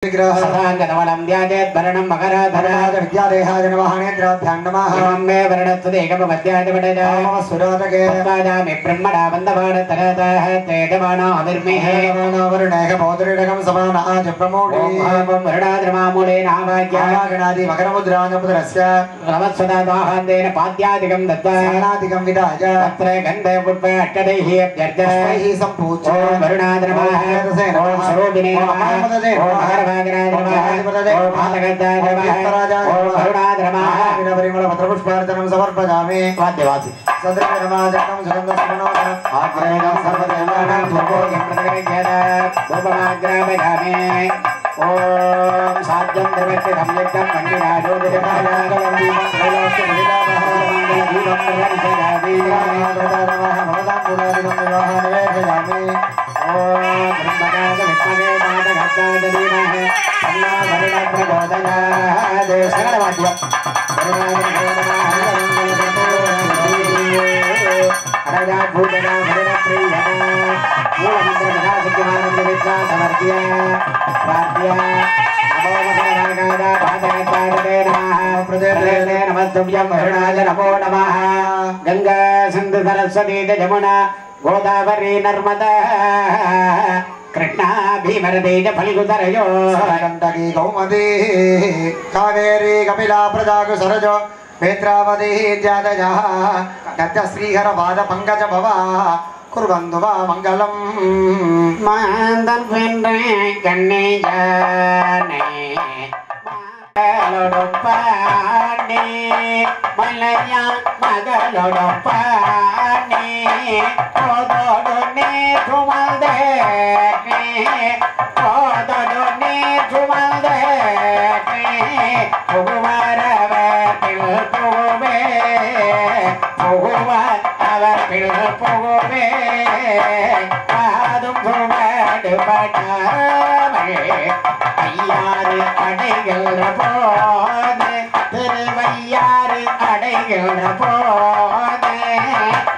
सदांगतवलं ध्यायेद्वरणं मकराधराज विद्यादेहाय नमः नेत्राभ्यां नमः इमं मे वर्णस्तुदेकमध्यादिपठेन नमः सुरातके तत्पादामि ब्रह्मणा वन्दवाणतरतः तेजमानो अविर्मिहे वरुणेह पौत्रिडकं समानाज प्रमोढे ओम वरुणाद्रमामूले नावाज्ञागणादि मकरमुद्रानपुत्रस्य नमस्सदाद्वाहान्देन पाद्यादिकं दत्तानादिकं विदाय तत्र गन्धे पुष्पे अष्टदैः अभ्यर्जैः सम्पूज्य वरुणाद्रमाः ओम स्वरूपिणे नमः पत्रपुष्पार्चनं समर्पयामि वाद्यवासी सदृशरमाजकं सुगन्धस्मरणोदनं आग्रहणं सर्वदेवानां भोगं धूपमाग्रापयामि ओम साध्यं द्रव्यं संयुक्तं मण्डिराजो दिवकालागलं दीपं त्रैलोक्य विदामः दीपं प्रदर्शयामि नमः भवतां पुरादिनं विवाहानिवेदयामि ओम ब्रह्मजात विद्महे मातघट्टाय धीमहि तन्नो वरुणः प्रचोदयात् सकलवाद्यं अरजा भूतजा भरणप्रियः मूलमन्त्रमधा सिद्धिमानन्दविद्या समर्प्य प्रार्थ्य नमो मकरवागाय पादगताय नमः प्रदेशे नमस्तुभ्यं वरुणाय नमो नमः गंगा सिन्धु सरस्वती जमुना गोदावरी नर्मदा कृष्णा भीमरती च फल्गुतरयो गण्डकी कौमुदी कावेरी कपिला प्रजागु सरजो नेत्रावती जातयः गद्य श्रीहर पाद पंकज भवा कुर्वन्तु वा मङ्गलम् मान्दर्वेन्द्रे कन्ने जाने मगलोडुप्पाने मलया मगलोडुप्पाने कोदोडुने तुमल्देने कोदोडुने तुमल्देने पुगुवारवे पिल्पुगुवे पुगुवा அவர் பிள்ளைப்போவே பாதும் புவடு பட்டாமே ஐயாறு அடைகின்ற போது திருவையாறு அடைகின்ற போது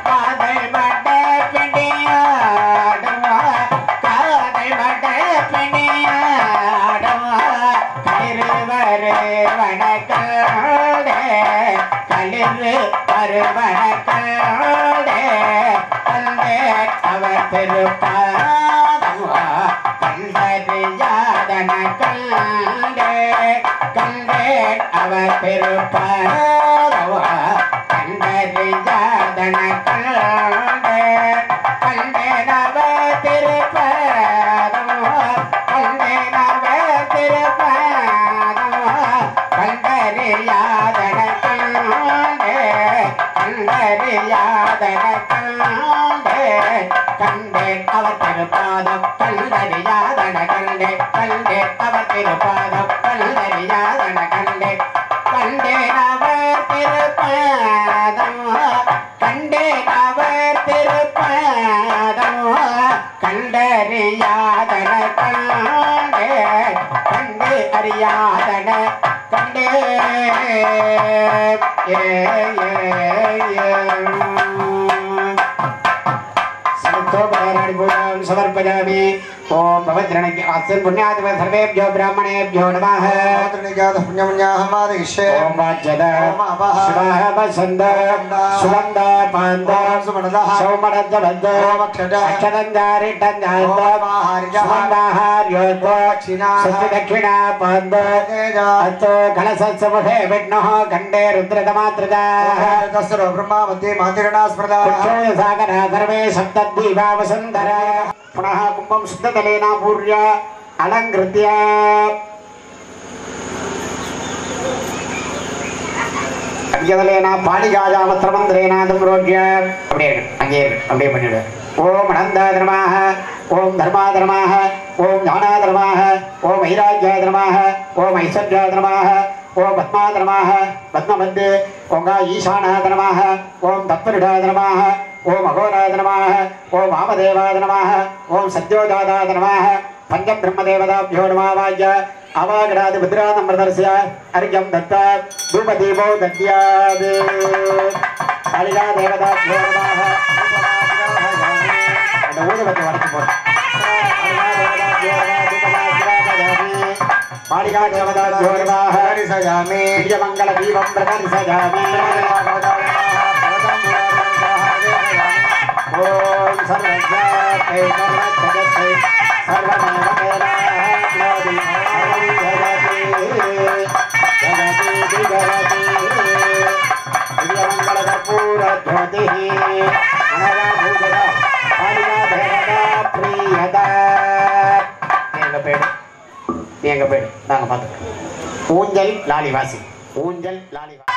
காதல் பட்ட பிணியாடுவா காதல் பட்ட பிணியாடுவா கலிருவரு வணக்கோடே கலிரு வருவணக்கோடே அவர் திருப்பாதவா கண்டறியாதன கண்டே கண்டே அவர் திருப்பாதவா கண்டறியாதன கண்டே கண்டே நவ திருப்பாதவா கண்டே நவ திருப்பாதவா கண்டறியாதன கண்டே கண்டறியாதன கண்டேன் அவர் திருப்பாதம் கண்டறியாதன கண்டேன் கண்டேன் அவர் திருப்பாதம் கண்டறியாதன கண்டேன் கண்டேன் அவர் திருப்பாதம் கண்டேன் அவர் திருப்பாதம் கண்டறியாதன கண்டே கண்டு அறியாதன கண்டே समर्पयामि ओम भवद्रणज्ञ आसन पुण्यात्म सर्वेभ्यो ब्राह्मणेभ्यो नमः त्रिनिकाद पुण्यमुन्याः मादिष्ये ओम वाज्यद शिवाः वसन्द सुगन्ध पान्द सुमनदः सौमनद्द बद्ध अक्षरञ्जारिटञ्जान्द सुगन्धाहार्योद्ध सत्य दक्षिणा पान्द अत्तो कलसत्समुखे विष्णुः खण्डे रुद्रतमात्रजा तस्रो ब्रह्मा मध्ये मातिरणा स्मृता सागरा सर्वे सप्तद्वीपा वसुन्धरा पुनः कुम्भं शुद्धतलेन पूर्य अलङ्कृत्य यदलेन पालिकाजामत्रमन्त्रेण दुम्रोज्य அப்படியே பண்ணிடு ஓம் அனந்தாதர்மாஹ ஓம் தர்மாதர்மாஹ ஓம் ஞானாதர்மாஹ ஓம் வைராஜ்யாதர்மாஹ ஓம் ஐஸ்வர்யாதர்மாஹ ஓம் பத்மாதர்மாஹ பத்மபந்து ஓம் ஈசானாதர்மாஹ ஓம் தத்பரிடாதர்மாஹ ओम अघोराधनमाः ओम वामदेवाधनमाः ओम सद्योजाताधनमाः पंचब्रह्मदेवताभ्यो नमः अवागणादि भद्रानम्रदर्श्य अर्घ्यं दत्ता धूपदीपो दद्यात् कालिका देवताभ्यो नमः ऊदुबत्ति वरत्तु पालिका देवता जोर्वाह सजामि दिव्यमंगल दीपं प्रदर्शयामि ओम सर्वज्ञाते सर्वजगते सर्वमेव केनाप्नोति जगति जगति दिव्यमंगल कर्पूर ज्योतिः अनवभूषिता पालिका देवता प्रियदा எங்க பேர் நாங்க பார்த்துக்கிறோம் ஊஞ்சல் லாலிவாசி ஊஞ்சல் லாலிவாசி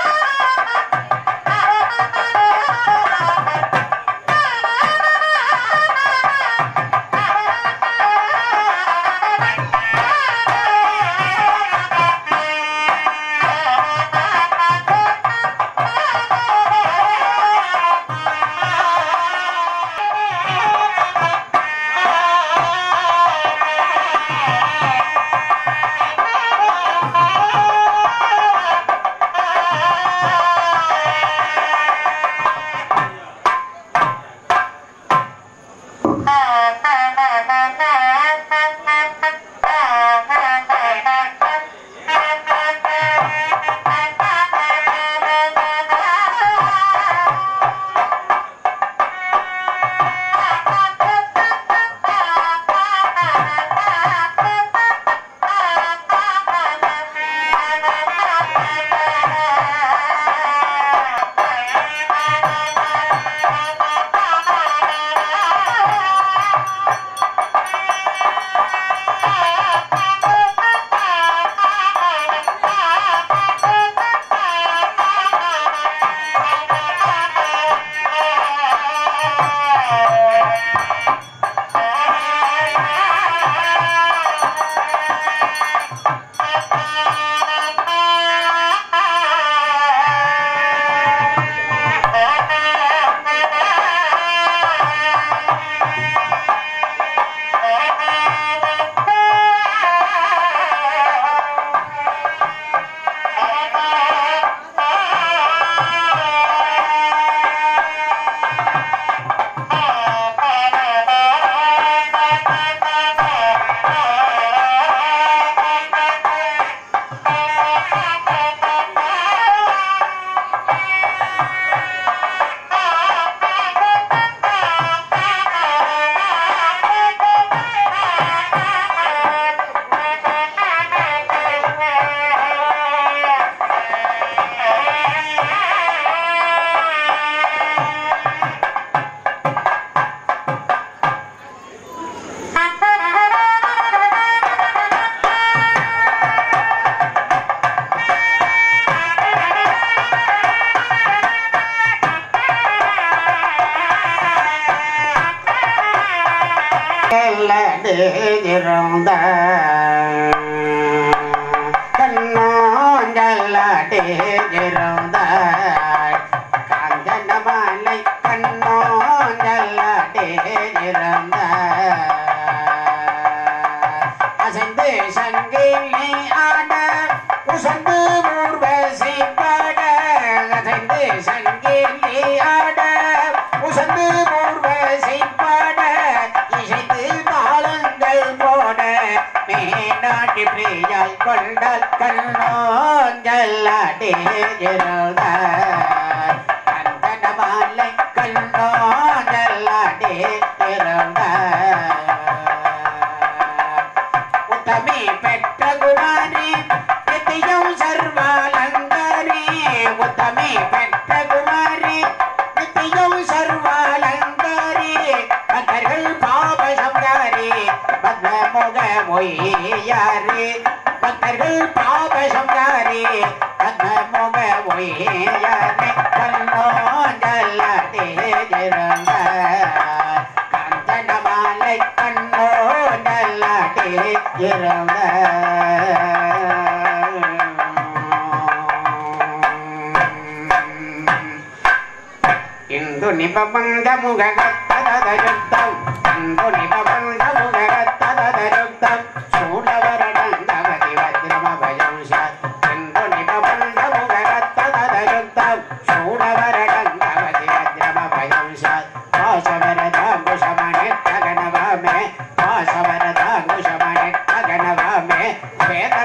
Vedana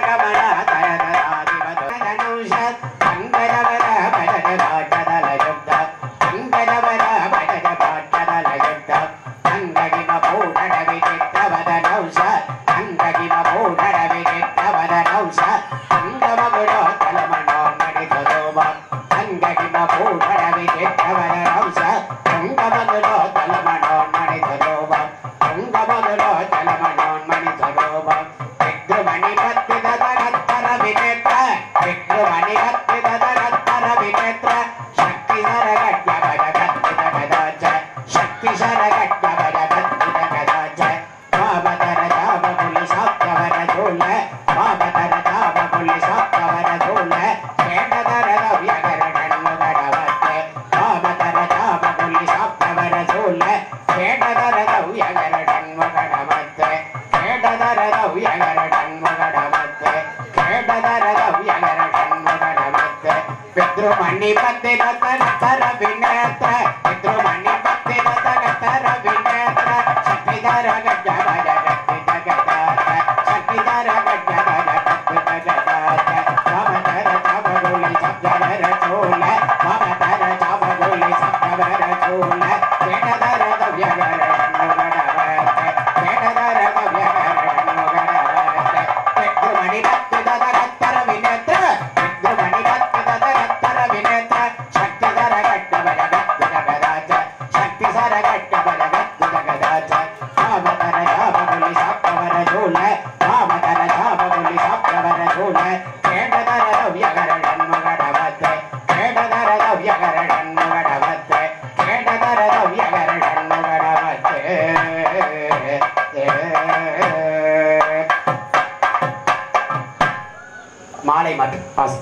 மாலை மற்றும் வாசி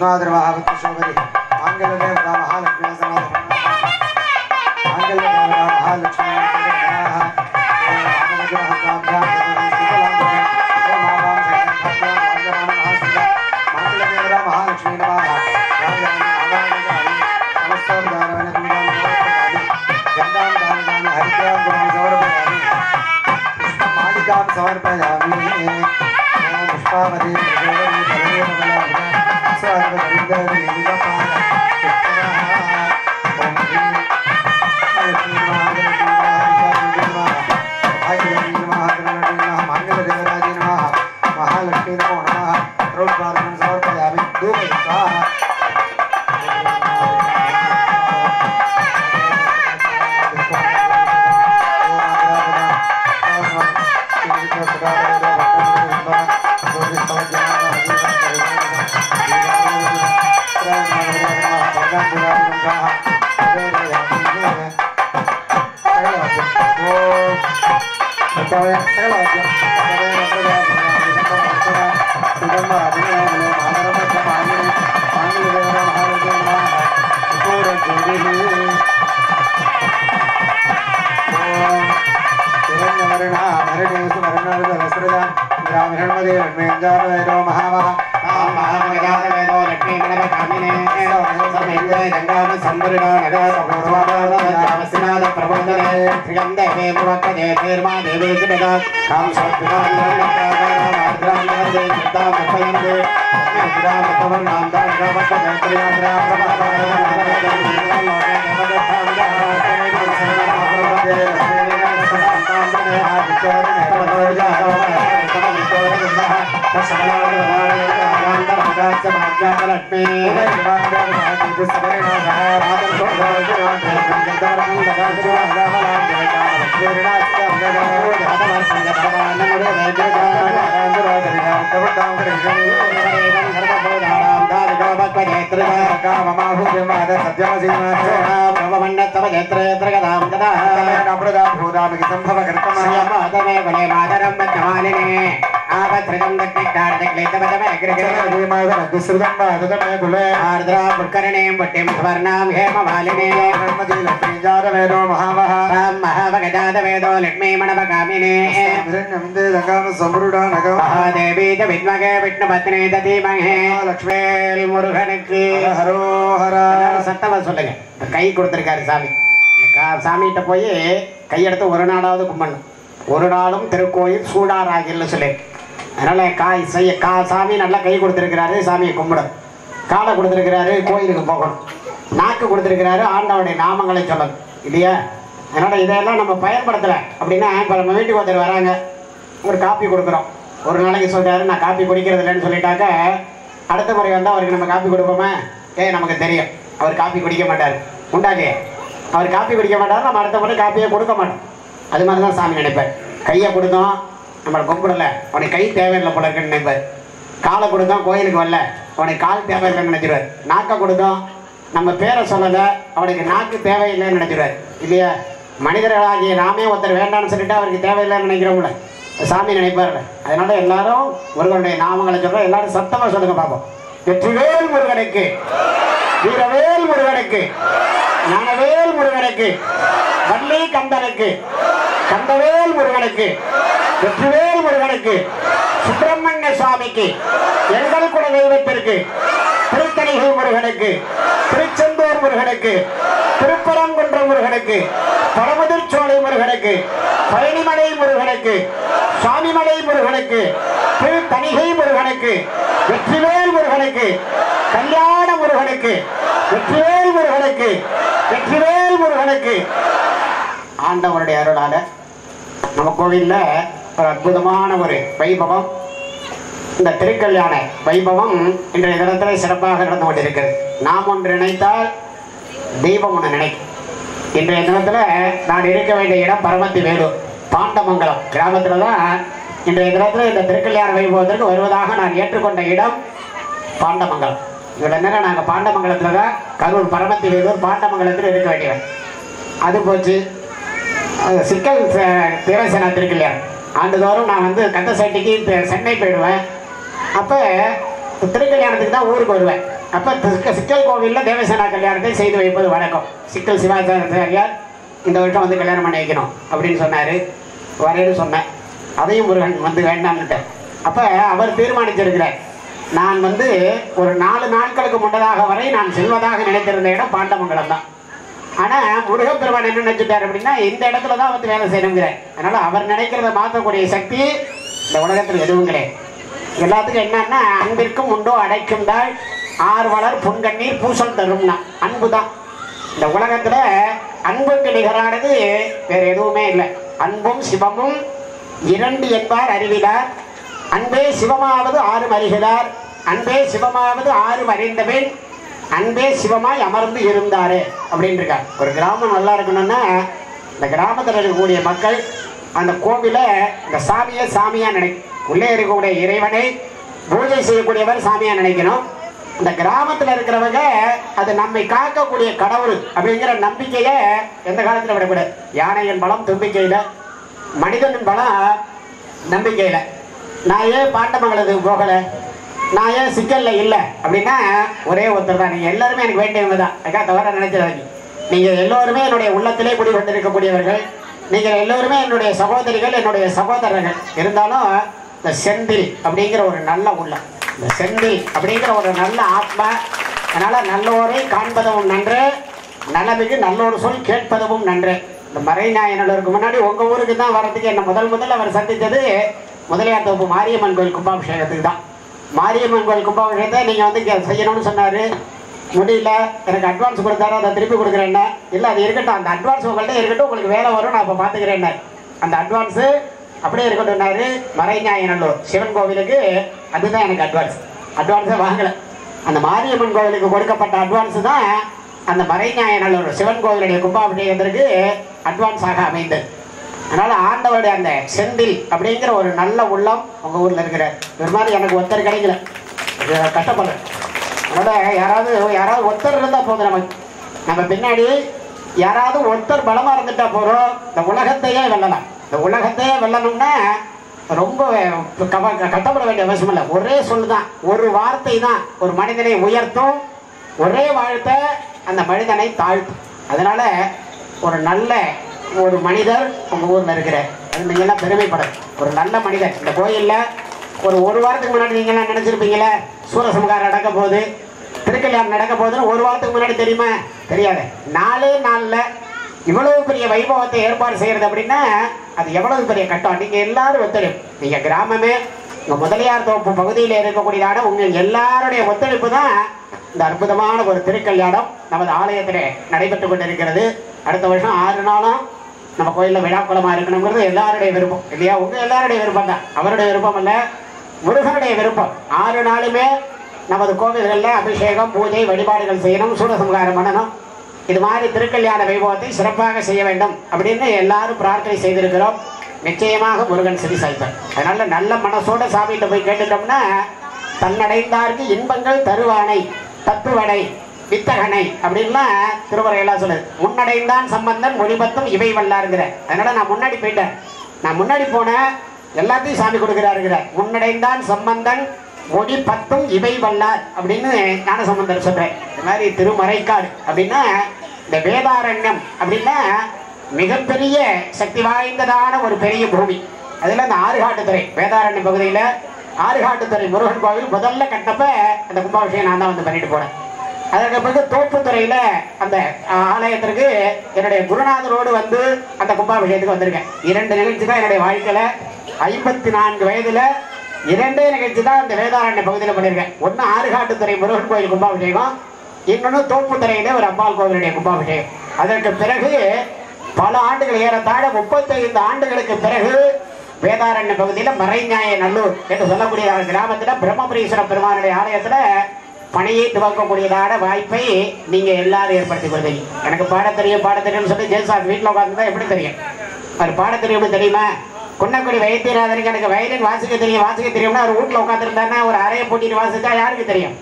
अस्माद्रवाहवत्शोभरि माङ्गल्यदेवता महालक्ष्मी माङ्गल्यदेवता महालक्ष्मी महालक्ष्मी समर्पयामि पुष्पावती महालक्ष्मी नमो नमः प्रोत्साहनं समर्पयामि धूपदीपः கை கொடுத்திருக்காரு சாமி. சாமிகிட்ட போய் கையெடுத்து ஒரு நாளாவது கும்பிடணும். ஒரு நாளும் திருக்கோயில் சூடாராகில்னு சொல்லி, அதனால சாமி நல்லா கை கொடுத்திருக்கிறாரு, சாமியை கும்பிடும். காலை கொடுத்திருக்கிறாரு, கோயிலுக்கு போகணும். நாக்கு கொடுத்திருக்கிறாரு, ஆண்டவனுடைய நாமங்களை சொல்லணும் இல்லையா? அதனால இதெல்லாம் நம்ம பயன்படுத்தலை அப்படின்னா, இப்போ நம்ம வீட்டுக்கு ஒருத்தர் வராங்க, ஒரு காப்பி கொடுக்குறோம். ஒரு நாளைக்கு சொல்றாரு நான் காப்பி குடிக்கிறது இல்லைன்னு சொல்லிட்டாக்க, அடுத்த முறை வந்தால் அவருக்கு நம்ம காப்பி கொடுப்போமே? நமக்கு தெரியும் அவர் காப்பி குடிக்க மாட்டார். உண்டாக்கே அவர் காப்பி குடிக்க மாட்டார், நம்ம அடுத்த முறை காப்பியை கொடுக்க மாட்டோம். அது மாதிரி தான் சாமி நினைப்பார். கையை கொடுத்தோம் நம்மளை கும்பிடல, அவனுக்கு கை தேவையில்லை போல இருக்குன்னு நினைப்பார். காலை கொடுத்தோம் கோயிலுக்கு வரல, அவனுக்கு கால் தேவையில்லைன்னு நினைச்சிருவார். நாக்கை கொடுத்தோம் நம்ம பேரை சொல்லலை, அவனுக்கு நாக்கு தேவையில்லைன்னு நினைச்சிருவார் இல்லையா? மனிதர்களாகிய நாமே ஒருத்தர் வேண்டாம்னு சொல்லிட்டு அவருக்கு தேவையில்லைன்னு நினைக்கிறோம்ல, சாமி நினைப்பார்ல. அதனால எல்லாரும் முருகனுடைய நாமங்களை சொல்றோம். எல்லாரும் சத்தமா சொல்லுங்க பார்ப்போம். வெற்றிவேல் முருகனுக்கு, வீரவேல் முருகனுக்கு, ஞானவேல் முருகனுக்கு, வள்ளி கந்தனுக்கு, கந்தவேல் முருகனுக்கு, வெற்றிவேல் முருகனுக்கு, சுப்பிரமணிய சுவாமிக்கு, எங்கள் குல தெய்வத்திற்கு, திருத்தணிகை முருகனுக்கு, திருச்செந்தூர் முருகனுக்கு, திருப்பரங்குன்ற முருகனுக்கு, பழமுதிர்ச்சோலை முருகனுக்கு, பழனிமலை முருகனுக்கு, சுவாமிமலை முருகனுக்கு, திருத்தணிகை முருகனுக்கு, வெற்றிவேல் முருகனுக்கு, கல்யாண முருகனுக்கு, வெற்றிவேல் முருகனுக்கு, வெற்றிவேல் முருகனுக்கு. ஆண்டவருடைய அருளால நம்ம கோவிலில் ஒரு அற்புதமான ஒரு வைபவம், இந்த திருக்கல்யாண வைபவம் இன்றைய தினத்தில் சிறப்பாக நடந்து கொண்டிருக்கிறது. நாம் ஒன்று நினைத்தால் தெய்வம் ஒன்று நினைக்கும். இன்றைய தினத்தில் நான் இருக்க வேண்டிய இடம் பரமத்தி வேலூர் பாண்டமங்கலம் கிராமத்தில் தான் இன்றைய தினத்தில் இந்த திருக்கல்யாண வைபவத்திற்கு வருவதாக நான் ஏற்றுக்கொண்ட இடம் பாண்டமங்கலம். இதில் என்னென்னா நாங்கள் பாண்டமங்கலத்தில் தான், கரூர் பரமத்தி வேலூர் பாண்டமங்கலத்தில் இருக்க வேண்டியவன். அது போச்சு. சிக்கல் தேவசேனா திருக்கல்யாணம் ஆண்டுதோறும் நான் வந்து கந்தசட்டிக்கு சென்னை போயிடுவேன். அப்போ திருக்கல்யாணத்துக்கு தான் ஊருக்கு வருவேன். அப்போ சிக்கல் கோவிலில் தேவசேனா கல்யாணத்தை செய்து வைப்பது வழக்கம். சிக்கல் சிவாச்சாரியார் இந்த வருஷம் வந்து கல்யாணம் பண்ணி வைக்கணும் அப்படின்னு சொன்னார். வரேன்னு சொன்னேன். அதையும் முருகன் வந்து வேண்டாம்னுட்டு. அப்போ அவர் தீர்மானிச்சிருக்கிறார், நான் வந்து ஒரு 4 நாட்களுக்கு முன்னதாக வரை நான் செல்வதாக நினைத்திருந்த இடம் பாண்டமங்கலம் தான். ஆனால் முருகப்பெருமான் என்ன நினைச்சிட்டார் அப்படின்னா, இந்த இடத்துல தான் வந்து வேலை செய்யணுங்கிறார். அதனால் அவர் நினைக்கிறத மாற்றக்கூடிய சக்தி இந்த உலகத்தில் எதுவும் கிடையாது. எல்லாத்துக்கும் என்னன்னா, அன்பிற்கும் உண்டோ அடைக்கும் தாள் ஆர்வலர் பொன்கண்ணீர் பூசல் தரும்னா அன்பு தான். இந்த உலகத்தில் அன்புக்கு நிகரானது வேறு எதுவுமே இல்லை. அன்பும் சிவமும் 2 என்பார் அறிவிலார். அன்பே சிவமாவது 6 அறிகிறார். அன்பே சிவமாவது 6 அறிந்தபின் அன்பே சிவமாய் அமர்ந்து இருந்தாரு அப்படின்னு இருக்கார். ஒரு கிராமம் நல்லா இருக்கணும்னா இந்த கிராமத்தில் இருக்கக்கூடிய மக்கள் அந்த கோவிலை இந்த சாமியை சாமியா உள்ளே இருக்கக்கூடிய இறைவனை பூஜை செய்யக்கூடியவர் சாமியா நினைக்கணும். இந்த கிராமத்தில் இருக்கிறவங்க அது நம்மை காக்கக்கூடிய கடவுள் அப்படிங்கிற நம்பிக்கையை எந்த காலத்தில் விடக்கூடாது. யானையின் பலம் தும்பிக்கையில், மனிதனின் பலம் நம்பிக்கையில். நான் ஏன் பாண்டமங்கலத்துக்கு போகலை, நான் ஏன் சிக்கலில் இல்லை அப்படின்னா ஒரே ஒருத்தர் தான். நீங்கள் எல்லாருமே எனக்கு வேண்டியவங்க தான். அதுக்காக தவறாக நினைச்சிடாதீங்க. நீங்கள் எல்லோருமே என்னுடைய உள்ளத்திலே குடி கொண்டிருக்கக்கூடியவர்கள். நீங்கள் எல்லோருமே என்னுடைய சகோதரிகள், என்னுடைய சகோதரர்கள். இருந்தாலும் இந்த செந்தில் அப்படிங்கிற ஒரு நல்ல உள்ளம், இந்த செந்தில் அப்படிங்கிற ஒரு நல்ல ஆத்மா. அதனால் நல்லோரை காண்பதும் நன்று, நலமிகு நல்லோரு சொல் கேட்பதும் நன்று. இந்த மறைநாயனருக்கு முன்னாடி உங்கள் ஊருக்கு தான் வரதுக்கு என்ன முதல்ல அவர் சந்தித்தது முதலியார் தோப்பு மாரியம்மன் கோயில் கும்பாபிஷேகத்துக்கு தான். மாரியம்மன் கோயில் கும்பாபிஷேகத்தை நீங்கள் வந்து செய்யணும்னு சொன்னார். முடியல, எனக்கு அட்வான்ஸ் கொடுத்தாரு, அதை திருப்பி கொடுக்குறேன்னா. இல்லை அது இருக்கட்டும், அந்த அட்வான்ஸ் உங்கள்கிட்ட இருக்கட்டும், உங்களுக்கு வேலை வரும், நான் இப்போ பார்த்துக்கிறேன். அந்த அட்வான்ஸு அப்படியே இருக்கட்டும்னாரு. மறைநாயனல்லூர் சிவன் கோவிலுக்கு அதுதான் எனக்கு அட்வான்ஸை வாங்கலை. அந்த மாரியம்மன் கோவிலுக்கு கொடுக்கப்பட்ட அட்வான்ஸு தான் அந்த மறைநாயனல்லூர் சிவன் கோவிலுடைய கும்பாபிஷேகத்திற்கு அட்வான்ஸாக அமைந்தது. அதனால் ஆண்டவருடைய அந்த செந்தில் அப்படிங்கிற ஒரு நல்ல உள்ளம் உங்கள் ஊரில் இருக்கிறார். ஒரு மாதிரி எனக்கு ஒருத்தர் கிடைக்கல, கஷ்டப்படுறேன். அதனால் யாராவது ஒருத்தர் இருந்தால் போதும். நம்ம பின்னாடி யாராவது ஒருத்தர் பலமாக இருந்துட்டா போகிறோம். இந்த உலகத்தையே வெல்லலாம். இந்த உலகத்தையே வெல்லணும்னா ரொம்ப கஷ்டப்பட வேண்டிய அவசியம் இல்லை. ஒரே சொல் தான், ஒரு வார்த்தை தான் ஒரு மனிதனை உயர்த்தும். ஒரே வாழ்த்தை அந்த மனிதனை தாழ்த்தும். அதனால் ஒரு நல்ல ஒரு மனிதர் உங்கள் ஊரில் இருக்கிறார். அது நீங்கள்லாம் பெருமைப்படும். ஒரு நல்ல மனிதர். இந்த கோயிலில் ஒரு வாரத்துக்கு முன்னாடி நீங்கள்லாம் நினச்சிருப்பீங்களே, சூரசம்ஹாரம் நடக்க போகுது, திருக்கல்யாணம் நடக்க போகுதுன்னு ஒரு வாரத்துக்கு முன்னாடி தெரியுமா? தெரியாது. 4 நாளில் இவ்வளவு பெரிய வைபவத்தை ஏற்பாடு செய்கிறது அப்படின்னா அது எவ்வளவு பெரிய கட்டம். நீங்கள் எல்லாரும் ஒத்துழைப்பு, நீங்கள் கிராமமே உங்கள் முதலியார் தோப்பு பகுதியில் இருக்கக்கூடியதான உங்கள் எல்லாருடைய ஒத்துழைப்பு தான் இந்த அற்புதமான ஒரு திருக்கல்யாணம் நமது ஆலயத்தில் நடைபெற்று கொண்டிருக்கிறது. அடுத்த வருஷம் 6 நாளும் நம்ம கோயிலில் விழாக்குளமாக இருக்கணுங்கிறது எல்லாருடைய விருப்பம் இல்லையா? உங்கள் எல்லாருடைய விருப்பம் தான், அவருடைய விருப்பம் இல்லை, முருகனுடைய விருப்பம். 6 நாளுமே நமது கோவில்களில் அபிஷேகம், பூஜை, வழிபாடுகள் செய்யணும், சூரசம்ஹாரம் பண்ணணும். இது மாதிரி திருக்கல்யாண வைபவத்தை சிறப்பாக செய்ய வேண்டும் அப்படின்னு எல்லாரும் பிரார்த்தனை செய்திருக்கிறோம். நிச்சயமாக முருகன் செவி சாய்ப்பார். அதனால நல்ல மனசோட சாமிகிட்ட போய் கேட்டுட்டோம்னா, தன்னடைந்தார்க்கு இன்பங்கள் தருவானை தத்துவனை வித்தகனை அப்படின்லாம் திருவரையெல்லாம் சொல்லுது. முன்னடைந்தான் சம்பந்தன் மொழிபத்தும் இவை வல்லாருங்கிற. அதனால நான் முன்னாடி போயிட்டேன். நான் முன்னாடி போனேன், எல்லாத்தையும் சாமி கொடுக்குறாருங்கிறார். முன்னடைந்தான் சம்பந்தன் மொழி 10 இவை வல்லார் அப்படின்னு ஞான சம்பந்தர் சொல்றேன். இந்த மாதிரி திருமறைக்காடு அப்படின்னா இந்த வேதாரண்யம் அப்படின்னா மிகப்பெரிய சக்தி வாய்ந்ததான ஒரு பெரிய பூமி. அதில் இந்த ஆறுகாட்டுத்துறை வேதாரண்யம் பகுதியில் ஆறுகாட்டுத்துறை முருகன் கோவில் முதல்ல கட்டப்ப அந்த கும்பாபிஷேகம் நான் தான் வந்து பண்ணிட்டு போனேன். அதற்கு பிறகு தோப்புத்துறையில் அந்த ஆலயத்திற்கு என்னுடைய குருநாதரோடு வந்து அந்த கும்பாபிஷேகத்துக்கு வந்திருக்கேன். 2 நிகழ்ச்சி தான் என்னுடைய வாழ்க்கையில். 54 வயதில் 2 நிகழ்ச்சி தான் இந்த வேதாரண்ய பகுதியில் பண்ணியிருக்கேன். ஒன்று ஆறுகாட்டுத்துறை முருகன் கோயில் கும்பாபிஷேகம், இன்னொன்று தோப்புத்துறையிலே ஒரு அம்பாள் கோவிலுடைய கும்பாபிஷேகம். அதற்கு பிறகு பல ஆண்டுகள், ஏறத்தாழ 35 ஆண்டுகளுக்கு பிறகு வேதாரண்ய பகுதியில் மறைநாயநல்லூர் என்று சொல்லக்கூடிய கிராமத்தில் பிரம்மபுரீஸ்வர பெருமானுடைய ஆலயத்தில் பணியை துவக்கக்கூடியதான வாய்ப்பை நீங்கள் எல்லாரும் ஏற்படுத்தி கொடுத்தீங்க. எனக்கு பாட தெரியும்னு சொல்லி ஜெயசாத் வீட்டில் உட்காந்துதான் எப்படி தெரியும்? அவர் பாட தெரியும் தெரியுமா? குன்னக்குடி வைத்தியநாதனுக்கு எனக்கு வயலின் வாசிக்க தெரியும்னா அவர் வீட்டில் உட்காந்துருந்தாருன்னா ஒரு அறையை போட்டிட்டு வாசிச்சா யாருக்கு தெரியும்?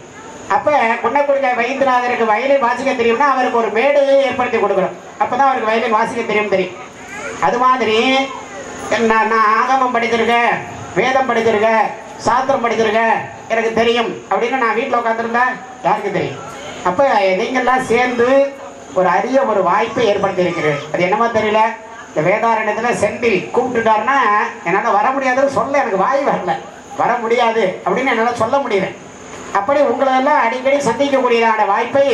அப்போ குன்னக்குடி வைத்தியநாதனுக்கு வயலின் வாசிக்க தெரியும்னா அவருக்கு ஒரு மேடையை ஏற்படுத்தி கொடுக்கணும். அப்போ தான் அவருக்கு வயலின் வாசிக்க தெரியும். அது மாதிரி நான் ஆகமம் படிச்சிருக்கேன், வேதம் படிச்சிருக்கேன், சாஸ்திரம் படிச்சிருக்கேன் எனக்கு தெரியும் அப்படின்னு நான் வீட்டில் உட்காந்துருந்தேன் யாருக்கு தெரியும்? அப்போ நீங்கள்லாம் சேர்ந்து ஒரு அரிய ஒரு வாய்ப்பை ஏற்படுத்தி இருக்கிறீர்கள். அது என்னமோ தெரியல, இந்த வேதாரண்யத்தில் செந்தில் கூப்பிட்டுட்டாருன்னா என்னால் வர முடியாதுன்னு சொல்ல எனக்கு வாய் வரல, வர முடியாது அப்படின்னு என்னால் சொல்ல முடியல. அப்படி உங்களெல்லாம் அடிக்கடி சந்திக்கக்கூடியதான வாய்ப்பை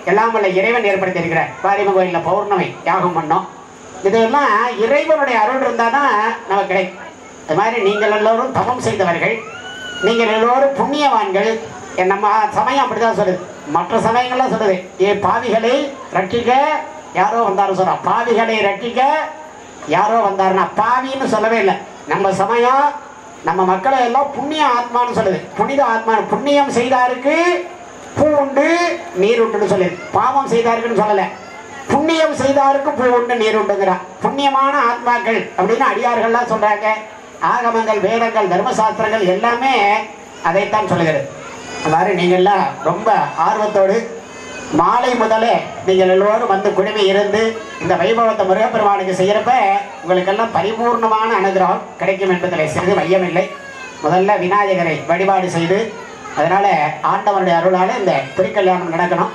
எல்லாம் வல்ல இறைவன் ஏற்படுத்தி இருக்கிறார். பாரிம கோயிலில் பௌர்ணமி யாகம் பண்ணோம். இதெல்லாம் இறைவனுடைய அருள் இருந்தால் தான் நமக்கு கிடைக்கும். அது மாதிரி நீங்கள் எல்லோரும் தவம் செய்தவர்கள், நீங்கள் எல்லோரும் புண்ணியவான்கள். நம்ம சமயம் அப்படிதான் சொல்லுது, மற்ற சமயங்கள்லாம் சொல்லுது ஏ பாவிகளை ரட்சிக்க யாரோ வந்தாரு சொல்றா. பாவிகளை ரட்சிக்க யாரோ வந்தாருன்னா பாவின்னு சொல்லவே இல்லை. நம்ம சமயம் நம்ம மக்களை எல்லாம் புண்ணிய ஆத்மான்னு சொல்லுது. புனித ஆத்மா, புண்ணியம் செய்தாருக்கு பூ உண்டு நீர் உண்டுன்னு சொல்லுது. பாவம் செய்தாருக்குன்னு சொல்லலை, புண்ணியம் செய்தாருக்கு பூ உண்டு நீர் உண்டுங்கிறா. புண்ணியமான ஆத்மாக்கள் அப்படின்னு அடியார்கள்லாம் சொல்றாங்க. ஆகமங்கள், வேதங்கள், தர்மசாஸ்திரங்கள் எல்லாமே அதைத்தான் சொல்லுகிறது. அவ்வாறு நீங்கள்லாம் ரொம்ப ஆர்வத்தோடு மாலை முதலே நீங்கள் எல்லோரும் வந்து குழுமி இருந்து இந்த வைபவத்தை முருகப்பெருமானுக்கு செய்கிறப்ப உங்களுக்கெல்லாம் பரிபூர்ணமான அனுகிரகம் கிடைக்கும் என்பதில் சிறிது மையமில்லை. முதல்ல விநாயகரை வழிபாடு செய்து அதனால் ஆண்டவனுடைய அருளால் இந்த திருக்கல்யாணம் நடக்கணும்.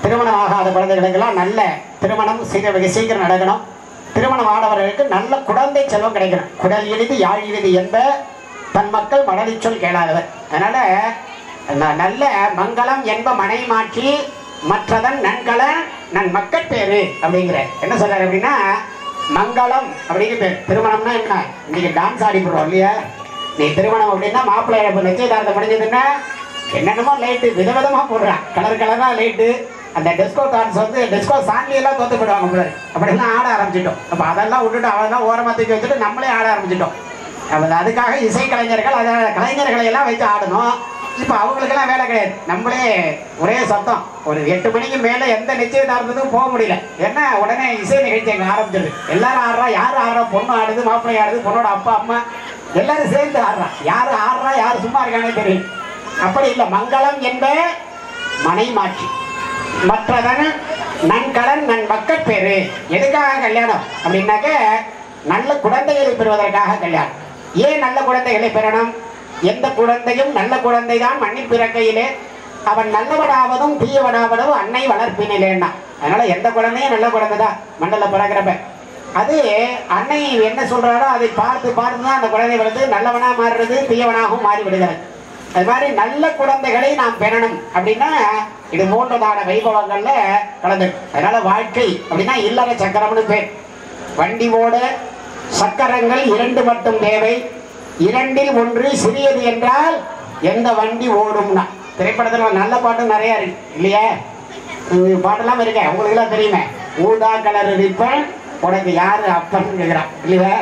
திருமணம் ஆகாத குழந்தைகளுக்கெல்லாம் நல்ல திருமணம் சீக்கிரம் நடக்கணும். திருமணம் ஆடவர்களுக்கு நல்ல குழந்தை செல்வம் கிடைக்கணும். குடல் இனிது யாழ் இனிது என்ப தன் மக்கள் மடலிச்சொல் கேளாதவர். அதனால் நல்ல மங்களம் என்ப மனை மாற்றி மற்றதன் நன்கலன் நன் மக்கள் பேரு அப்படிங்கிற என்ன சொல்றாரு அப்படின்னா, மங்களம் அப்படின்னு பேர். திருமணம்னா என்ன, இன்னைக்கு டான்ஸ் ஆடி போடுறோம் இல்லையா? நீ திருமணம் அப்படின்னா மாப்பிள்ளை நிச்சயதார்த்தம் முடிஞ்சதுன்னா என்னென்னமோ லைட்டு விதவிதமாக போடுறான், கலர் கலராக லைட்டு. அந்த டெஸ்கோ டான்ஸ் வந்து டெஸ்கோ சாங்கியெல்லாம் தோத்து போயிடுவாங்க பிள்ளை. அப்படிலாம் ஆட ஆரம்பிச்சிட்டோம். அப்போ அதெல்லாம் விட்டுட்டு அவெல்லாம் ஓரமாக தூக்கி வச்சுட்டு நம்மளே ஆட ஆரம்பிச்சிட்டோம். அதுக்காக இசை கலைஞர்கள் அதை கலைஞர்களை எல்லாம் வச்சு ஆடணும். இப்போ அவங்களுக்கெல்லாம் வேலை கிடையாது, நம்மளே ஒரே சத்தம். ஒரு 8 மணிக்கு மேலே எந்த நிச்சயதார்த்தத்துக்கும் போக முடியல. ஏன்னா உடனே இசை நிகழ்ச்சி அங்கே ஆரம்பிச்சிருது. எல்லாரும் ஆடுறா, யார் ஆடுறா, பொண்ணு ஆடுது, மாப்பிள்ளை ஆடுது, பொண்ணோட அப்பா அம்மா எல்லாரும் சேர்ந்து ஆடுறா. யார் ஆடுறா, யார் சும்மா இருக்கானே தெரியும். அப்படி இல்லை, மங்களம் என்ப மனை மாற்றி மற்றதன் நன்கலன் நன் மக்கள் பேரு. எதுக்காக கல்யாணம் அப்படின்னாக்க நல்ல குழந்தைகளை பெறுவதற்காக கல்யாணம். ஏன் நல்ல குழந்தைகளை பெறணும்? எந்த குழந்தையும் நல்ல குழந்தை தான் மண்ணில் பிறக்கையிலே அவன் நல்லவனாவதும் தீயவனாவதும் அன்னை வளர்ப்பினிலேன்னா. அதனால எந்த குழந்தையும் நல்ல குழந்தை தான் மண்ணில் பிறக்கிறப்ப. அது அன்னை என்ன சொல்றாரோ அதை பார்த்து பார்த்து தான் அந்த குழந்தை வளர்ந்து நல்லவனாக மாறுறது, தீயவனாகவும் மாறி விடுகிறது. அது மாதிரி நல்ல குழந்தைகளை நாம் பெறணும் அப்படின்னா இது 3 வைபவங்கள்ல கலந்து. அதனால வாழ்க்கை அப்படின்னா இல்லற சக்கரம்னு பேர். வண்டி ஓட சக்கரங்கள் 2 மட்டும் தேவை, 2ல் 1 சிறியது என்றால் எந்த வண்டி ஓடும்னா. திரைப்படத்தில் நல்ல பாட்டு நிறைய இருக்கு இல்லையா? பாட்டெல்லாம் இருக்கேன், உங்களுக்கு எல்லாம் தெரியுமே. ஊதா கலர் ரிப்பன் உனக்கு யாரு அப்பன் கேட்கிறான் இல்லையா?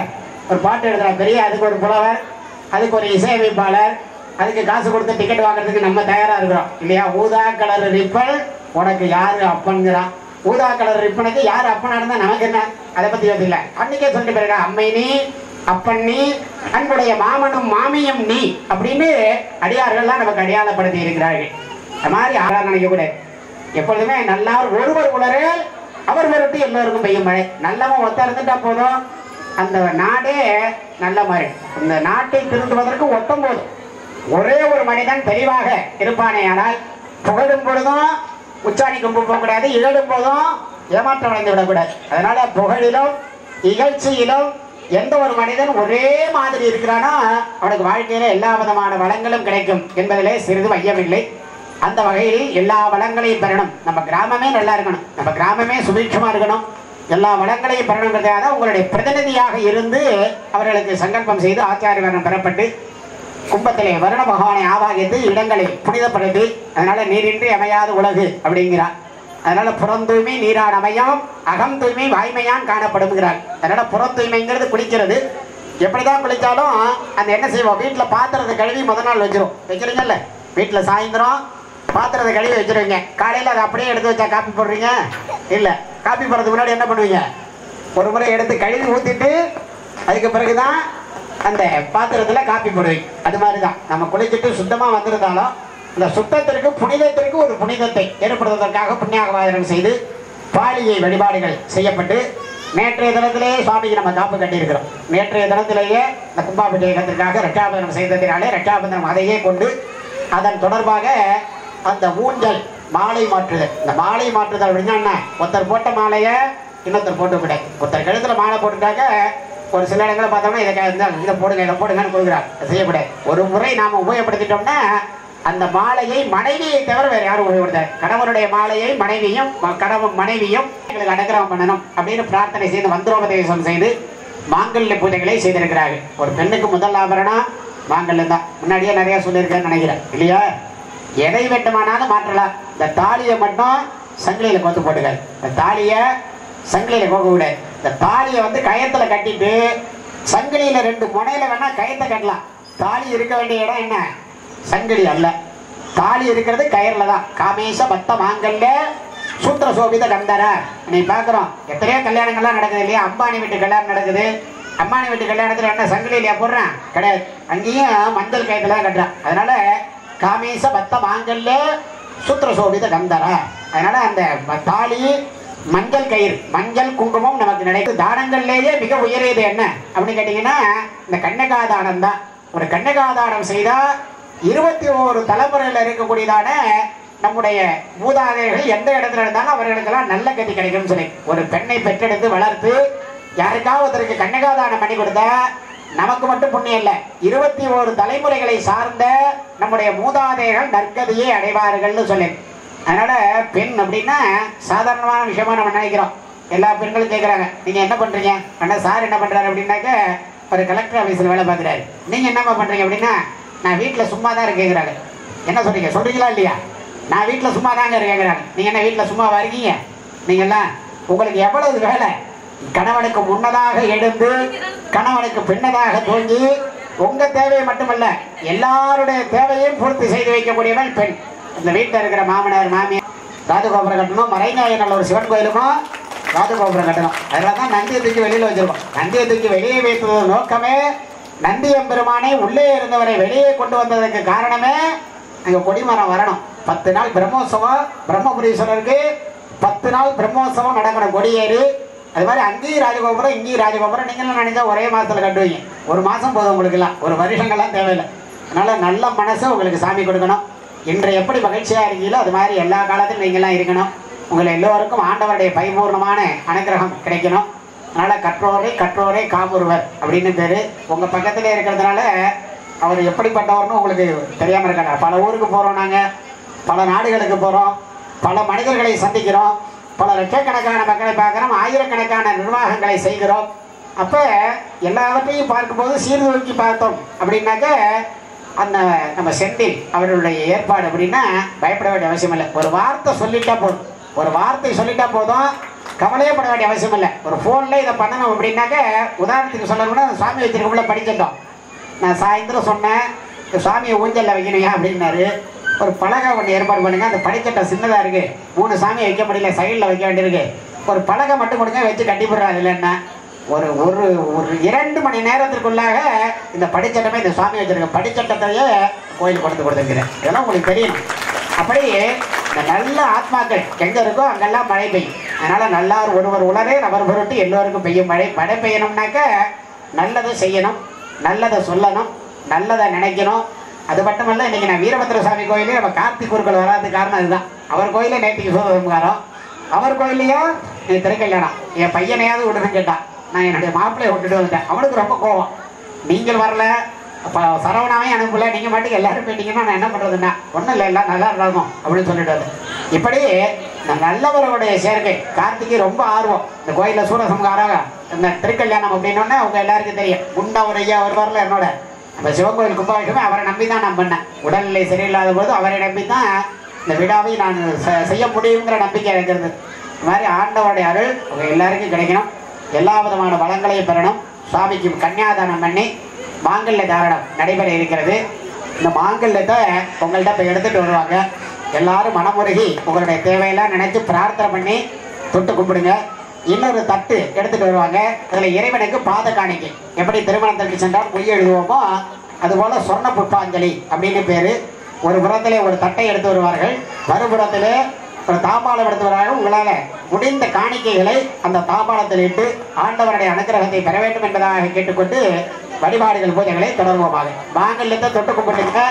ஒரு பாட்டு எழுதுறான் பெரிய, அதுக்கு ஒரு புலவர், அதுக்கு ஒரு இசையமைப்பாளர், அதுக்கு காசு கொடுத்து டிக்கெட் வாங்குறதுக்கு நம்ம தயாரா இருக்கிறோம் இல்லையா? ஊதா கலர் ரிப்பன் உனக்கு யாரு அப்பன்கிறான். ஊதா கலர் ரிப்பனுக்கு யாரு அப்பனா இருந்தா நமக்கு என்ன, அதை பத்தி யோசிக்கல. அன்னைக்கே சொல்லிட்டு போயிருக்கா, அம்மை நீ அப்பன் நீ அன்புடைய மாமனும் மாமியும் நீ அப்படின்னு அடியார்கள்லாம் நமக்கு அடையாளப்படுத்தி இருக்கிறார்கள். அது மாதிரி ஆளா நினைக்க கூட எப்பொழுதுமே நல்லா ஒருவர் உலரே அவர் பொருட்டு எல்லோருக்கும் பெய்யும் மழை. நல்லவன் ஒத்த இருந்துட்டா போதும், அந்த நாடே நல்ல மாதிரி. இந்த நாட்டை திருந்துவதற்கு ஒட்டும் போதும் ஒரே ஒரு மனிதன் தெளிவாக இருப்பானே. ஆனால் புகழும் பொழுதும் உச்சாணி கும்பு போகக்கூடாது, இகழும் போதும் ஏமாற்றம் அடைந்து விடக்கூடாது. அதனால புகழிலும் இகழ்ச்சியிலும் எந்த ஒரு மனிதன் ஒரே மாதிரி இருக்கிறானோ அவனுக்கு வாழ்க்கையில எல்லா விதமான வளங்களும் கிடைக்கும் என்பதிலே சிறிது மையமில்லை. அந்த வகையில் எல்லா வளங்களையும் பெறணும். நம்ம கிராமமே நல்லா இருக்கணும், நம்ம கிராமமே சுபீட்சமா இருக்கணும், எல்லா வளங்களையும் பெறணுங்கிறதுக்காக தான் உங்களுடைய பிரதிநிதியாக இருந்து அவர்களுக்கு சங்கல்பம் செய்து ஆச்சாரிய வரணம் பெறப்பட்டு கும்பத்திலே வருண பகவானை ஆவாகித்து இடங்களை புனிதப்படுத்தி, அதனால நீரின்றி அமையாது உலகு அப்படிங்கிறார். அதனால புறம் தூய்மை நீரான் அமையும், அகம் தூய்மை வாய்மையான் காணப்படுங்கிறார். அதனால புறம் தூய்மைங்கிறது குளிக்கிறது. எப்படிதான் குளிச்சாலும் அந்த என்ன செய்வோம், வீட்டில் பாத்திரத்தை கழுவி முதல் நாள் வைக்கிறீங்கல்ல, வீட்டில் சாயந்தரம் பாத்திரத்தை கழுவி வச்சிருவீங்க. காலையில் அதை அப்படியே எடுத்து வச்சா காப்பி போடுறீங்க இல்லை, காப்பி போடுறதுக்கு முன்னாடி என்ன பண்ணுவீங்க, ஒரு முறை எடுத்து கழுவி ஊற்றிட்டு அதுக்கு பிறகுதான் அந்த பாத்திரத்தில் காப்பி போடுவீங்க. அது மாதிரி தான் நம்ம குளிச்சுட்டு சுத்தமாக வந்திருந்தாலும் அந்த சுத்தத்திற்கு புனிதத்திற்கு ஒரு புனிதத்தை ஏற்படுத்துவதற்காக புண்ணியாகவாதனம் செய்து பாலிகை வழிபாடுகள் செய்யப்பட்டு நேற்றைய தினத்திலேயே சுவாமிக்கு நம்ம காப்பு கட்டியிருக்கிறோம். நேற்றைய தினத்திலேயே இந்த கும்பாபிஷேகத்திற்காக ரட்சாபந்தனம் செய்ததினாலே ரட்சாபந்தனம் அதையே கொண்டு அதன் தொடர்பாக அந்த ஊஞ்சல் மாலை மாற்றுதல். இந்த மாலை மாற்றுதல் அப்படின்னா என்ன? ஒருத்தர் போட்ட மாலையை இன்னொருத்தர் போட்டு விட, ஒருத்தர் கழுத்துல மாலை போட்டுட்டாக்க ஒரு சில இடங்களை பார்த்தோம்னா இதை போடுங்க இதை போடுங்கன்னு கொடுக்குறாங்க. செய்யக்கூடாது. ஒரு முறை நாம் உபயோகப்படுத்திட்டோம்னா அந்த மாலையை மனைவியை தவிர வேறு யாரும் உபயோகப்படுத்தாரு. கணவனுடைய மாலையை மனைவியும் எங்களுக்கு அனுகிரகம் பண்ணணும் அப்படின்னு பிரார்த்தனை செய்து மந்திரோபதேசம் செய்து மாங்கல்ய பூஜைகளை செய்திருக்கிறார்கள். ஒரு பெண்ணுக்கு முதல் ஆபரணம் மாங்கல்யம் தான். முன்னாடியே நிறைய சொல்லியிருக்கேன்னு நினைக்கிறேன் இல்லையா? எதை வேண்டுமானாலும் மாற்றலாம். இந்த தாலியை மட்டும் சங்கிலியில் கோத்து போட்டுக்காது. இந்த தாலியை சங்கிலியில் கோக்க விடாது. இந்த தாலியை கயத்துல கட்டிட்டு சங்கிலியில 2 முனையில வேணா கயத்தை கட்டலாம். தாலி இருக்க வேண்டிய இடம் என்ன? சங்கிலி அல்ல. தாலி இருக்கிறது கயர்ல தான். காமேச பத்த மாங்கல்ய சூத்திர சோபித கந்தர. நீ பாக்குறோம் எத்தனையோ கல்யாணங்கள்லாம் நடக்குது இல்லையா? அம்பானி வீட்டு கல்யாணம் நடக்குது. அம்பானி வீட்டு கல்யாணத்துல என்ன சங்கிலியில போடுறான்? கிடையாது. அங்கேயும் மஞ்சள் கயத்துல தான் கட்டுறான். அதனால காமேச பத்த மாங்கல்ய சூத்திர சோபித கந்தர. அதனால அந்த தாலி மஞ்சள் கயிறு மஞ்சள் குங்குமம் நமக்கு நினைக்கும். தானங்கள்லேயே மிக உயரியது என்ன அப்படின்னு கேட்டீங்கன்னா இந்த கன்னிகாதானம் தான். ஒரு கன்னிகாதானம் செய்தா 21 தலைமுறையில் இருக்கக்கூடியதான நம்முடைய மூதாதையர்கள் எந்த இடத்துல இருந்தாலும் அவர்களுக்கெல்லாம் நல்ல கதி கிடைக்கும்னு சொல்லி ஒரு பெண்ணை பெற்றெடுத்து வளர்த்து யாருக்காவதற்கு கன்னிகாதானம் பண்ணி கொடுத்தா நமக்கு மட்டும் புண்ணியம் இல்லை, 21 தலைமுறைகளை சார்ந்த நம்முடைய மூதாதையர்கள் நற்கதியை அடைவார்கள்னு சொல்லி. அதனால பெண் அப்படின்னா சாதாரணமான விஷயமா நம்ம நினைக்கிறோம். எல்லா பெண்களும் கேட்குறாங்க, நீங்க என்ன பண்றீங்க? அண்ணா சார் என்ன பண்றாரு அப்படின்னாக்க ஒரு கலெக்டர் ஆஃபீஸில் வேலை பார்க்குறாரு. நீங்க என்னம்மா பண்றீங்க அப்படின்னா நான் வீட்டில் சும்மா தான் கேட்குறாங்க. என்ன சொல்றீங்க? சொல்றீங்களா இல்லையா? நான் வீட்டில் சும்மா தாங்க கேட்குறாங்க. நீங்க என்ன வீட்டில் சும்மாவா இருக்கீங்க? நீங்கெல்லாம் உங்களுக்கு எவ்வளவு வேலை? கணவனுக்கு முன்னதாக எழுந்து கணவனுக்கு பின்னதாக தூங்கி உங்க தேவையை மட்டுமல்ல எல்லாருடைய தேவையும் பூர்த்தி செய்து வைக்கக்கூடியவன் பெண். இந்த வீட்டில் இருக்கிற மாமனார் மாமியார் ராஜகோபுரம் கட்டணும். மறைநாயகன் ஒரு சிவன் கோயிலுக்கும் ராஜகோபுரம் கட்டணும். அதனால தான் நந்தியை தூக்கி வெளியில் வச்சிருக்கோம். நந்தியை தூக்கி வெளியே வைத்தது நோக்கமே நந்தியம்பெருமானை உள்ளே இருந்தவரை வெளியே கொண்டு வந்ததுக்கு காரணமே அங்கே கொடிமரம் வரணும். 10 நாள் பிரம்மோற்சவம். பிரம்மபுரீஸ்வரருக்கு 10 நாள் பிரம்மோற்சவம் நடக்கணும் கொடியேறி. அது மாதிரி அங்கேயும் ராஜகோபுரம் இங்கேயும் ராஜகோபுரம். நீங்களும் நினைச்சா ஒரே மாதத்தில் கட்டுவீங்க. ஒரு மாதம் போதும் உங்களுக்குலாம், ஒரு வருஷங்கள்லாம் தேவையில்லை. அதனால நல்ல மனசை உங்களுக்கு சாமி கொடுக்கணும். இன்று எப்படி மகிழ்ச்சியாக இருக்கீங்களோ அது மாதிரி எல்லா காலத்திலும் நீங்கள்லாம் இருக்கணும். உங்களை எல்லோருக்கும் ஆண்டவருடைய பரிபூர்ணமான அனுகிரகம் கிடைக்கணும். அதனால் கற்றோரை காமுறுவர் அப்படின்னு பேர். உங்கள் பக்கத்திலே இருக்கிறதுனால அவர் எப்படிப்பட்டவர்னு உங்களுக்கு தெரியாமல் இருக்காங்க. பல ஊருக்கு போகிறோம், நாங்கள் பல நாடுகளுக்கு போகிறோம், பல மனிதர்களை சந்திக்கிறோம், பல லட்சக்கணக்கான மக்களை பார்க்குறோம், ஆயிரக்கணக்கான நிர்வாகங்களை செய்கிறோம். அப்போ எல்லாவற்றையும் பார்க்கும்போது சீர்தூக்கி பார்த்தோம் அப்படின்னாக்க அந்த நம்ம செந்தில் அவர்களுடைய ஏற்பாடு அப்படின்னா பயப்பட வேண்டிய அவசியம் இல்லை. ஒரு வார்த்தை சொல்லிட்டா போதும், ஒரு வார்த்தை சொல்லிட்டா போதும், கவலையே பட வேண்டிய அவசியம் இல்லை. ஒரு ஃபோனில் இதை பண்ணணும் அப்படின்னாக்க உதாரணத்துக்கு சொல்லணும்னா சுவாமி வச்சிருக்கக்குள்ள படிச்சிட்டோம். நான் சாயந்தரம் சொன்னேன் சுவாமியை ஊஞ்சலில் வைக்கணுங்க அப்படின்னாரு. ஒரு பலகை ஒன்று ஏற்பாடு பண்ணுங்க. அந்த படிக்கட்டை சின்னதாக இருக்குது, 3 சாமியை வைக்க முடியல, சைடில் வைக்க வேண்டியிருக்கு. ஒரு பலகை மட்டும் கொடுங்க, வச்சு கட்டிப்படுறாரு. இல்லைன்னா ஒரு ஒரு ஒரு 2 மணி நேரத்திற்குள்ளாக இந்த படிச்சட்டமே இந்த சுவாமி வச்சிருக்க படிச்சட்டத்தையே கோயில் கொடுத்துருக்கிறேன். இதெல்லாம் உங்களுக்கு தெரியணும். அப்படி இந்த நல்ல ஆத்மாக்கள் எங்கே இருக்கோ அங்கெல்லாம் மழை பெய்யும். அதனால் நல்லார் ஒருவர் உலரே நபர் பொருட்டு எல்லோருக்கும் பெய்யும் மழை. மழை பெய்யணும்னாக்க நல்லதை செய்யணும், நல்லதை சொல்லணும், நல்லதை நினைக்கணும். அது மட்டுமல்ல, இன்றைக்கி நான் வீரபத்திர சாமி கோயிலே நம்ம கார்த்திக் குருக்கள் வராது காரணம் அதுதான். அவர் கோயிலே நேற்றுக்கு சோதகாரம், அவர் கோயிலையும் நீ திருக்கல்யாணம் என் பையனையாவது விடுன்னு கேட்டான். நான் என்னுடைய மாப்பிள்ளையை விட்டுட்டு வந்துட்டேன். அவனுக்கு ரொம்ப கோபம். நீங்கள் வரல, அப்போ சரவணாவே அனுப்பல, நீங்கள் மட்டும் எல்லாரும் போயிட்டீங்கன்னா நான் என்ன பண்ணுறதுன்னா ஒன்றும் இல்லை, எல்லாம் நல்லா இருக்கணும் அப்படின்னு சொல்லிட்டு வந்து. இப்படி இந்த நல்லவர்களுடைய சேர்க்கை கார்த்திகை ரொம்ப ஆர்வம். இந்த கோயிலில் சூரசம்காராக இந்த திருக்கல்யாணம் அப்படின்னோடனே அவங்க எல்லாருக்கும் தெரியும். குண்டா ஒரு ஐயா அவர் வரல என்னோட நம்ம சிவன் கோயில் கும்பாபிஷேகமே அவரை நம்பி தான் நான் பண்ணேன். உடல்நிலை சரியில்லாத போது அவரை நம்பி தான் இந்த விழாவை நான் செய்ய முடியுங்கிற நம்பிக்கை இருக்கிறது. இந்த மாதிரி ஆண்டவருடைய அருள் அவங்க எல்லாருக்கும் கிடைக்கணும். எல்லா விதமான வளங்களையும் பெறணும். சுவாமிக்கு கன்னியாதானம் பண்ணி மாங்கல்ய தாரணம் நடைபெற இருக்கிறது. இந்த மாங்கல்யத்தை உங்கள்கிட்ட போய் எடுத்துகிட்டு வருவாங்க. எல்லாரும் மனமுருகி உங்களுடைய தேவையெல்லாம் நினைச்சு பிரார்த்தனை பண்ணி தொட்டு கும்பிடுங்க. இன்னொரு தட்டு எடுத்துகிட்டு வருவாங்க. அதில் இறைவனுக்கு பாத காணிக்கை. எப்படி திருமணத்திற்கு சென்றால் பொய் எழுதுவோமோ அதுபோல் சொர்ண புஷ்பாஞ்சலி அப்படின்னு பேர். ஒரு புறத்திலே ஒரு தட்டை எடுத்து வருவார்கள், மறுபுறத்திலே ஒரு தாம்பாளம் எடுத்தவராக உங்களால் முடிந்த காணிக்கைகளை அந்த தாம்பாளத்தில் இட்டு ஆண்டவருடைய அனுகிரகத்தை பெற வேண்டும் என்பதாக கேட்டுக்கொண்டு வழிபாடுகள் பூஜைகளை தொடர்வோமாக. மாங்கல்யத்தை தொட்டு கும்பிட்டுங்க.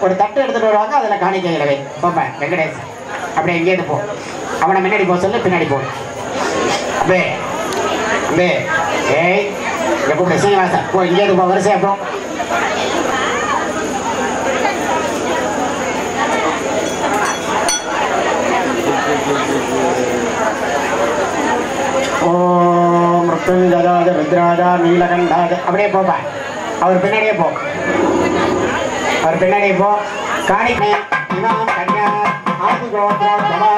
ஒரு தட்டு எடுத்துட்டு வருவாங்க, அதில் காணிக்கைகளை வை. போப்ப வெங்கடேஷ் அப்படியே எங்கேயிருந்து போ. அவனை முன்னாடி போக சொல்லு, பின்னாடி போ. ஏய் எப்படி சீனிவாசன் போ, இங்கேயிருந்து போ, வரிசையா போ. ஓம் மிருத்யுஞ்சயாய ருத்ராஜா நீலகண்டாஜ அப்படியே போப்பா. அவர் பின்னாடியே போ, அவர் பின்னாடியே போ. காணிக்கை இமாம் கன்யா ஆதி கோத்ரா சபா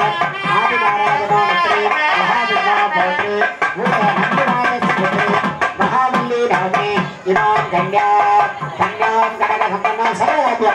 ஆதி நாராயணா நத்ரி மகாவிஷ்ணா பௌத்ரி நந்திநாத சுபத்ரி மகாமல்லி ராமே இமாம் கன்யா கன்யாம் கடக சம்பன்னா சர்வவாத்யா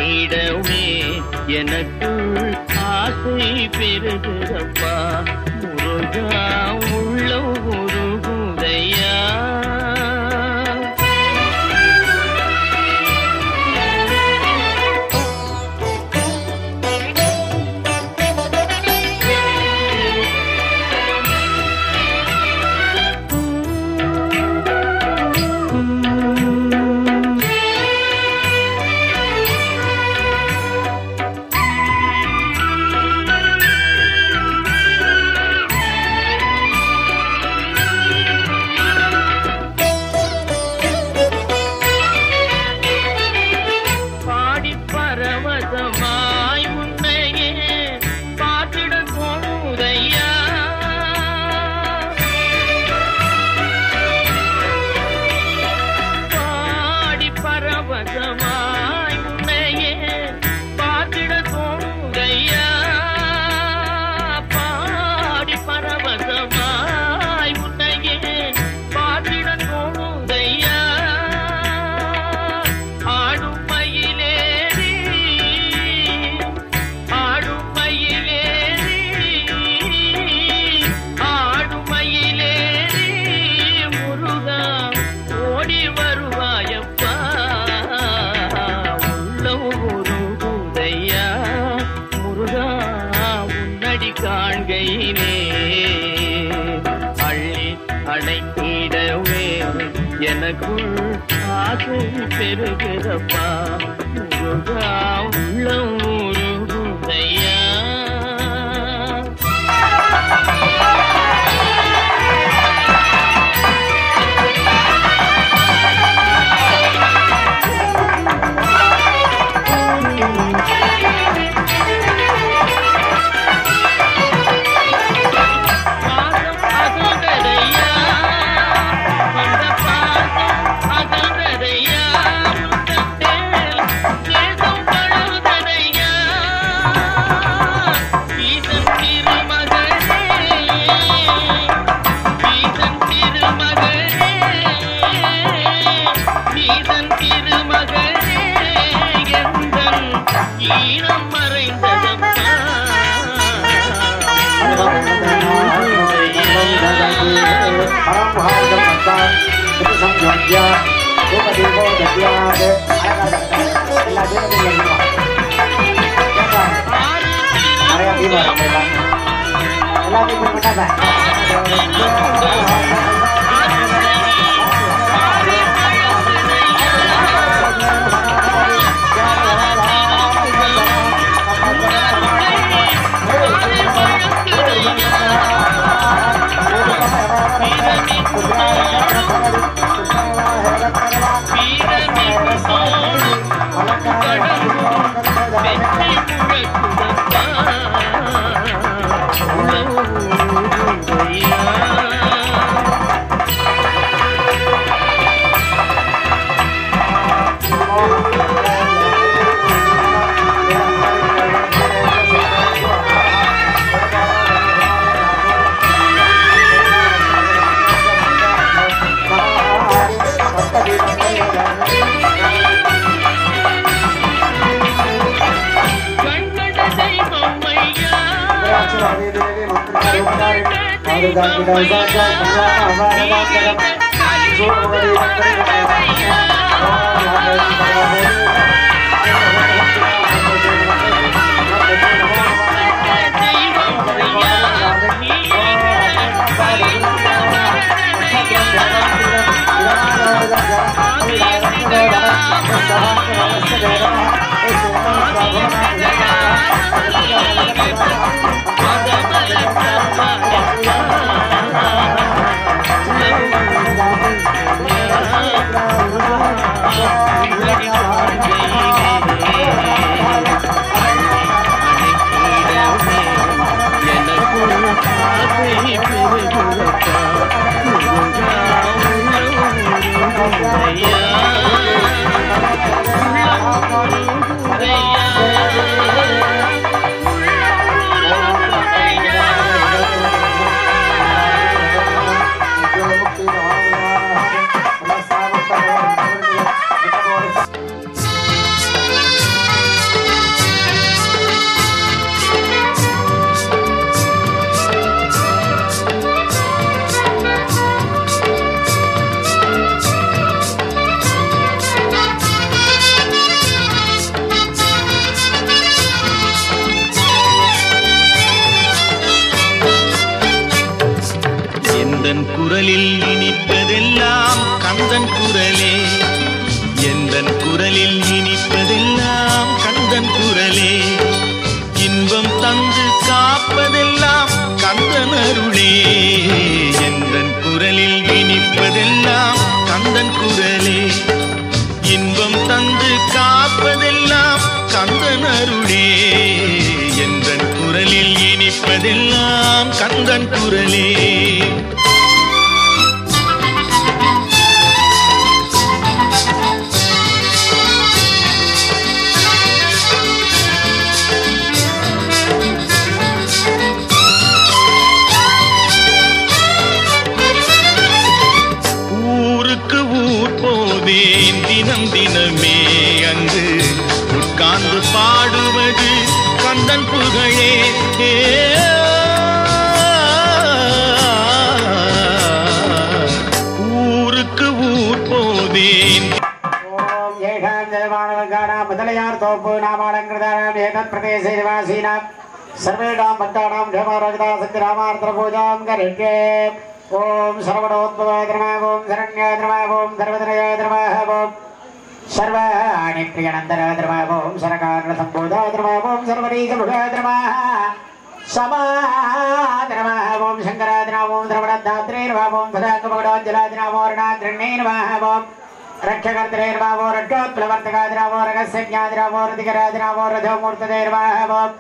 அணைத்திடவே எனக்குள் ஆசை பெருகிறப்பா முருகா உள்ள உருகுதையா எனக்குள் ஆசை பெருகிறப்பா முருகா உள்ள உருகுதையா Yeah. குரலில் இனிப்பதெல்லாம் கந்தன் குரலே, எந்தன் குரலில் இனிப்பதெல்லாம் கந்தன் குரலே, இன்பம் தந்து காப்பதெல்லாம் கந்தன் அருளே, எந்தன் குரலில் இனிப்பதெல்லாம் கந்தன் குரலே, இன்பம் தந்து காப்பதெல்லாம் கந்தன் அருளே, எந்தன் குரலில் இனிப்பதெல்லாம் கந்தன் குரலே. தினம் தினமே அங்கு உட்கார்ந்து பாடுவது கந்தன் புகழே, ஊருக்கு ஊர் போவேன். ஓம் ஏகாம் ஜெயமானவர்கானாம் முதலையார் தோப்பு நாமாலங்கிருதானாம் ஏதத் பிரதேச நிவாசீனாம் சர்வேடாம் பக்தானாம் ஜெயமாரகதாசக்தி ராமார்த்தர பூஜாம் கரிக்கே. ஓம் சரவணோத்பவாய நமः, ஓம் சரண்யாய நமः, ஓம் சர்வதனயாய நமः, ஓம் சர்வாணி பிரியநந்தனாய நமः, ஓம் சரகாரண சம்போதாய நமः, ஓம் சர்வரீகமுகாய நமः, சமாய நமः, ஓம் சங்கராய நமः, ஓம் திரவணதாத்ரே நமः, ஓம் சதாகமகடாஞ்சலாய நமः, ஓம் அருணாத்ரண்ணே நமः, ஓம் ரட்சகர்த்தரே நமः, ஓம் ரட்சோத்பலவர்த்தகாய நமः, ஓம் ரகஸ்யஞாய நமः, ஓம் ரதிகராய நமः, ஓம் ரஜோமூர்த்ததே நமः, ஓம்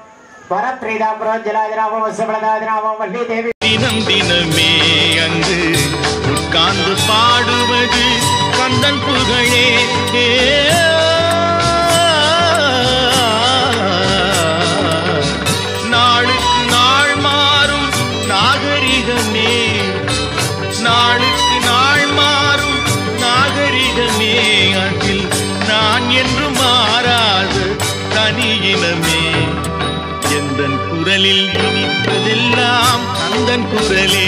வரப்ரீதாம்பரோஜலாய நமः, ஓம் வத்சபலதாய நமः, ஓம் வள்ளி தேவி. தினம் தினமே அங்கு உட்கார்ந்து பாடுவது கந்தன் புகழே, நாளுக்கு நாள் மாறும் நாகரிகமே, நாளுக்கு நாள் மாறும் நாகரிகமே, அதில் நான் என்று மாறாத தனியினமே, எந்தன் குரலில் இனிப்பதெல்லாம் கந்தன் குரலே.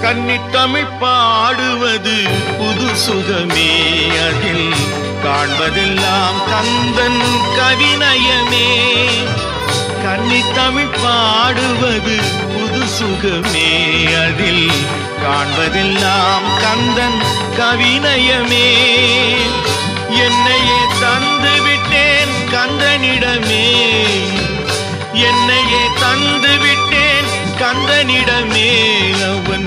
கன்னித்தமிழ் பாடுவது புது சுகமே, அதில் காண்பதெல்லாம் கந்தன் கவிநயமே, கன்னித்தமிழ் பாடுவது புது சுகமே, அதில் காண்பதெல்லாம் கந்தன் கவிநயமே, என்னையே தந்து விட்டேன் கந்தனிடமே, என்னையே தந்து விட்டேன் கந்தனிடமே, அவன்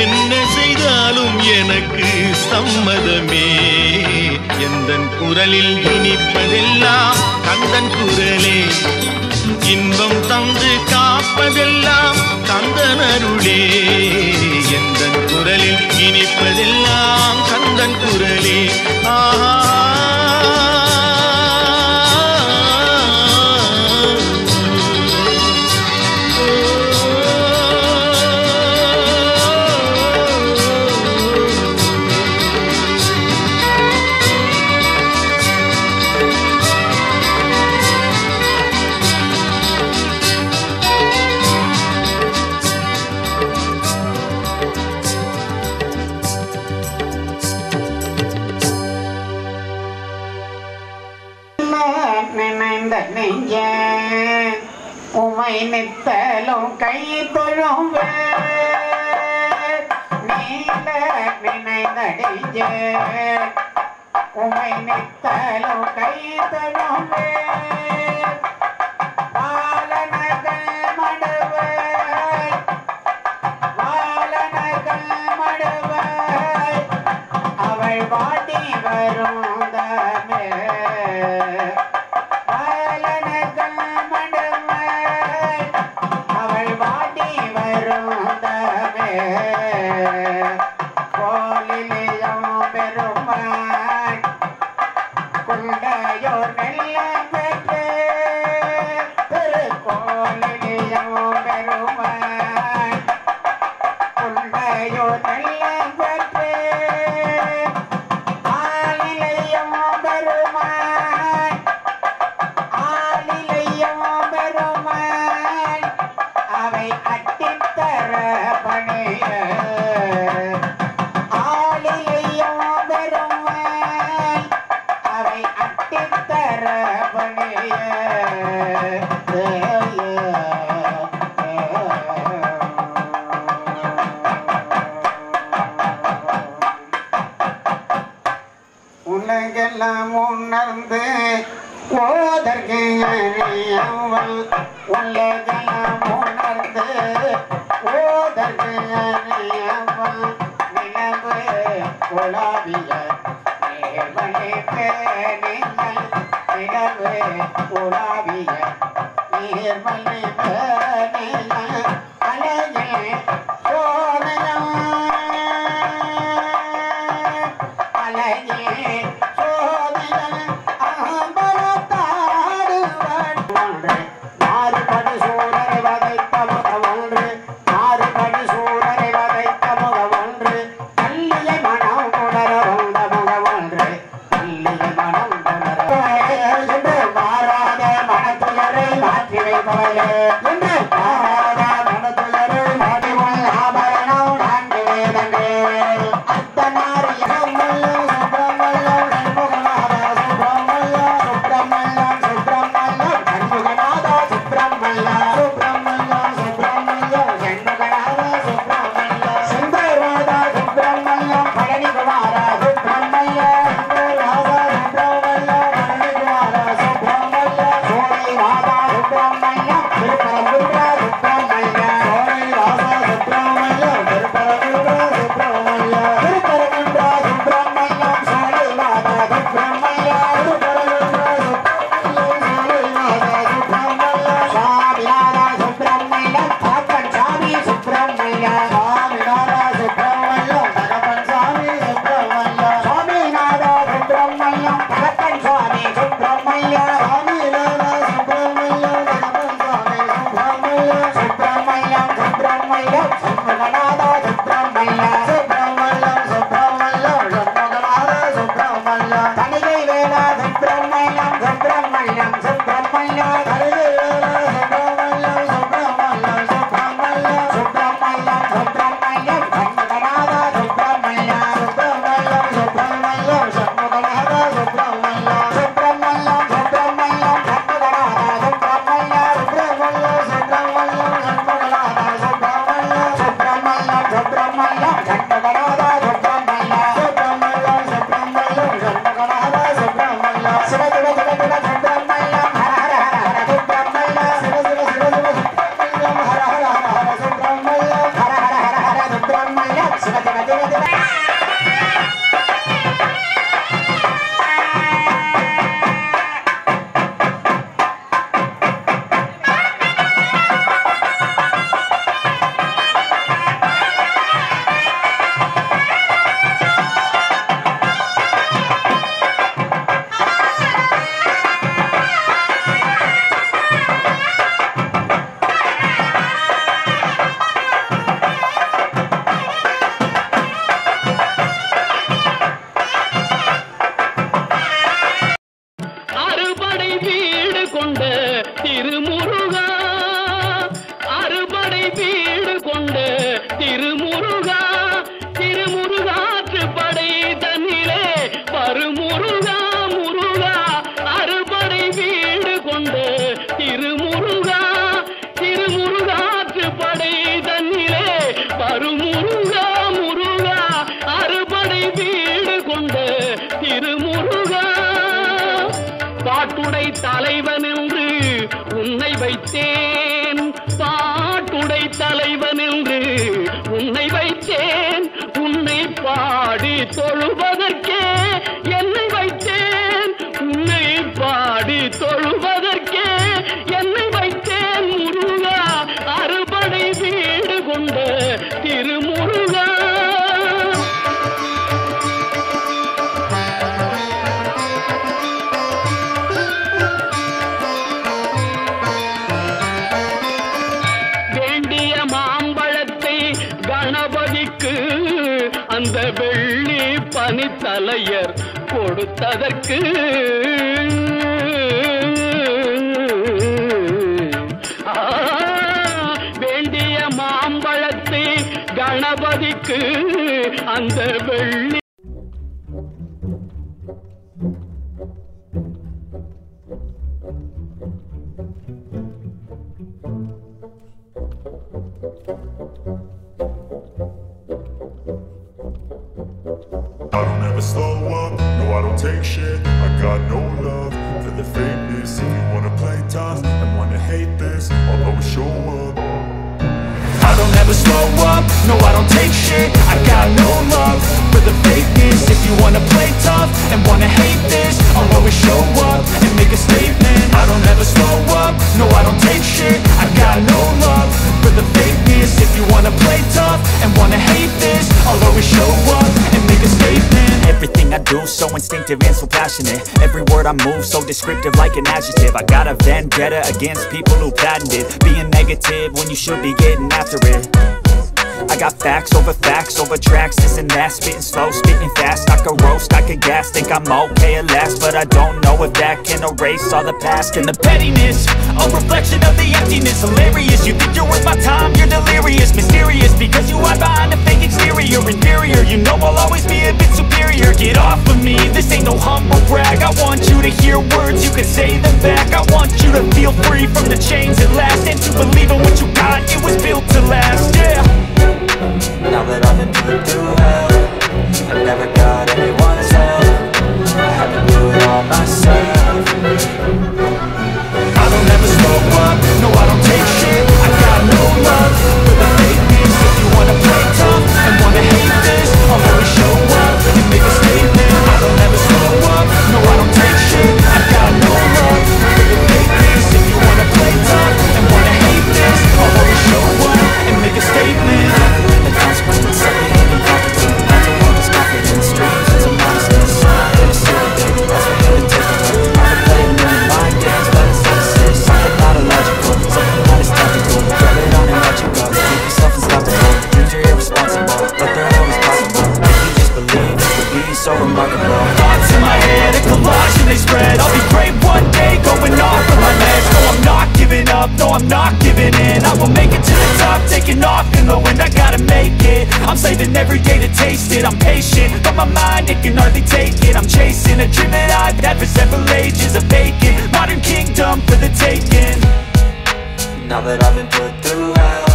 என்ன செய்தாலும் எனக்கு சம்மதமே, எந்தன் குரலில் இனிப்பதெல்லாம் கந்தன் குரலே, இன்பம் தந்து காப்பதெல்லாம் கந்தன் அருளே, எந்தன் குரலில் இனிப்பதெல்லாம் கந்தன் குரலே. ஆஹா உமை நித்தலும் கை தொழும் நீல நினைந்தடிஞ்ச, உமை நித்தலும் கை தொழும் வாழனகள் மடுவாய், வாழனகள் மடுவாய், அவள் வாட்டி வரும் அவை அட்டித்தர சரபணிய உலகெல்லாம் உணர்ந்து ஓதற்கு அறியவள் உலகெல்லாம் உணர்ந்து ஓதற்கு அறியவள் நிலவு உலாவிய நேர்மணி பேணிகள் நிலவு உலாவிய நேர்மணி பேணிகள் அழகில் சோதனம் அழகில் சோதனம் மாறுபடு சூரரை வதைத்த முகம் ஒன்று மாறுபடு சூரரை வதைத்த முகம் ஒன்று கல்லியை மனம் உணர வந்த முகம் ஒன்று கல்லியை மனம் உணர மாறாத மனத்துயரை மாற்றி வைப்பவளே என்று மாறாத மனத்துயரை மாற்றிவள் ஆபரணம் நான்கு வேதங்கள் அத்தனார் சுப்பிரமணியம் சுப்பிரமணியம் சுப்பிரமணியம் சுப்பிரமணியம் சண்முகநாத சுப்பிரமணியம் சுப்பிரமணியம் சுப்பிரமணியம் சண்முகநாத சுப்பிரமணியம் சுந்தரநாத சுப்பிரமணியம் பழனிகுமார சுப்பிரமணியம் சுந்தரநாத சுப்பிரமணியம் பழனிகுமார சுப்பிரமணியம் சோழைநாத சுப்பிரமணியம் திருப்பரங்குன்ற சுப்பிரமணியம் சோழைநாத சுப்பிரமணியம் திருப்பரங்குன்ற சுப்பிரமணியம் திருப்பரங்குன்ற சுப்பிரமணியம் சோழைநாத சுப்பிரமணியம் திருப்பரங்குன்ற சுவாமிநாத சுப்பிரமணியம் தகப்பன் சாமி சுப்பிரமணியம் சுவாமிநாத சுப்பிரமணியம் தகப்பன் சாமி சுப்பிரமணியம் சுவாமிநாத சுப்பிரமணியம் தகப்பன் சுவாமி சுப்பிரமணியம் சுவாமிநாத சுப்பிரமணியம் தகப்பன் சுவாமி சுப்பிரமணியம் சுப்பிரமணியம் சுப்பிரமணியம் சண்முகநாத சுப்பிரமணியம் சுப்பிரமணியம் சுப்பிரமணியம் சண்முகநாத சுப்பிரமணியம் தனிகை வேலா சுப்பிரமணியம் சுப்பிரமணியம் சுப்பிரமணியம் தனிகை வேலா சுப்பிரமணியம் சுப்பிரமணியம் சுப்பிரமணியம் சுப்பிரமணியம் சுப்பிரமணியம் சண்முகநாத சுப்பிரமணியம் சுப்பிரமணியம் சுப்பிரமணியம் சண்முகநாத சுப்பிரமணியம் சுப்பிரமணியம் சுப்பிரமணியம் சண்முகநாத சுப்பிரமணியம் சுப்பிரமணியம் சுப்பிரமணியம் சண்முகநாத சுப்பிரமணியம் சுப்பிரமணியம் சுப்பிரமணியம் சண்முகநாத சுப்பிரமணியம் சுப்பிரமணியம் சுப்பிரமணியம் சண்முகநாத சுப்பிரமணியம் சிவ சிவ சிவ சிவ சுப்பிரமணியம் ஹர ஹர ஹர ஹர சுப்பிரமணியம் சிவ சிவ சிவ சிவ சுப்பிரமணியம் ஹர ஹர ஹர ஹர சுப்பிரமணியம் ஹர ஹர ஹர ஹர சுப்பிரமணியம் சிவ சிவ சிவ சிவ அறுபடை வீடு கொண்ட திருமுருகா அறுபடை வீடு கொண்ட திருமுருகா திருமுருகாற்று படை தன்னிலே வருமுருகா முருகா அறுபடை வீடு கொண்ட திருமுருகா திருமுருகாற்று படை தன்னிலே வருமுருகா முருகா அறுபடை வீடு கொண்ட திருமுருகா பாட்டுடை தலைவன் என்று உன்னை வைத்தேன் பாட்டுடை தலைவன் என்று உன்னை வைத்தேன் உன்னை பாடி தொழுவதற்கே என்னை வைத்தேன் உன்னை பாடி தொழுவதற்கே என்னை வைத்தேன் முருகா அறுபடை வீடு கொண்ட திருமுருகா வேண்டிய மாம்பழத்தை கணபதிக்கு அந்த வெள்ளி பனித்தலையர் கொடுத்ததற்கு வேண்டிய மாம்பழத்தை கணபதிக்கு அந்த வெள்ளி take shit. I got no love for the fakeness. If you wanna play tough and wanna hate this, I'll always show up. I don't ever slow up, no I don't take shit. I got no love for the fakeness. If you wanna play tough and wanna hate this, I'll always show up and make a statement. I don't ever slow up, no I don't take shit. I got no love for the fakeness. If you wanna play tough and wanna hate this, I'll always show up and make a statement. Everything I do so instinctive and so passionate. Every word I move so descriptive like an adjective. I got a vendetta against people who patented being negative when you should be getting after it. I got facts over tracks, this and that. Spitting slow, spitting fast, I could roast, I could gas. Think I'm okay at last, but I don't know if that can erase all the past. And the pettiness, a reflection of the emptiness. Hilarious, you think you're worth my time, you're delirious. Mysterious, because you hide behind a fake exterior. Inferior, you know I'll always be a bit superior. Get off of me, this ain't no humble brag. I want you to hear words, you can say them back. I want you to feel free from the chains at last, and to believe in what you got, it was built to last, yeah. Now that I've been put through hell, I never got anyone's help. I had to do it all myself. I don't ever slow up, no I don't take shit. I got no love for the fakeness. If you wanna play tough and wanna hate this, I'll always show up and make a statement. I don't ever slow up, no I don't take shit. I got no love for the fakeness. If you wanna play tough and wanna hate this, I'll always show up and make a statement. The consequences of the incompetence. Mental health is confidence. Dreams and some honestness. In a city, baby, that's what you're taking. I could play a million mind games, but it's not serious. Something not illogical, something that is tactical. Grab it on and let you go. Keep yourself unstoppable. Dreams are irresponsible, but they're always possible. If you just believe, this could be so remarkable. Thoughts in my head, a collage and they spread. I'll be great one day, going off of my meds. No, I'm not giving up, no, I'm not giving in. I will make it to the top, taking off in the wind. I gotta make it, I'm saving every day to taste it. I'm patient, but my mind, it can hardly take it. I'm chasing a dream that I've had for several ages. A vacant, modern kingdom for the taking. Now that I've been put through hell,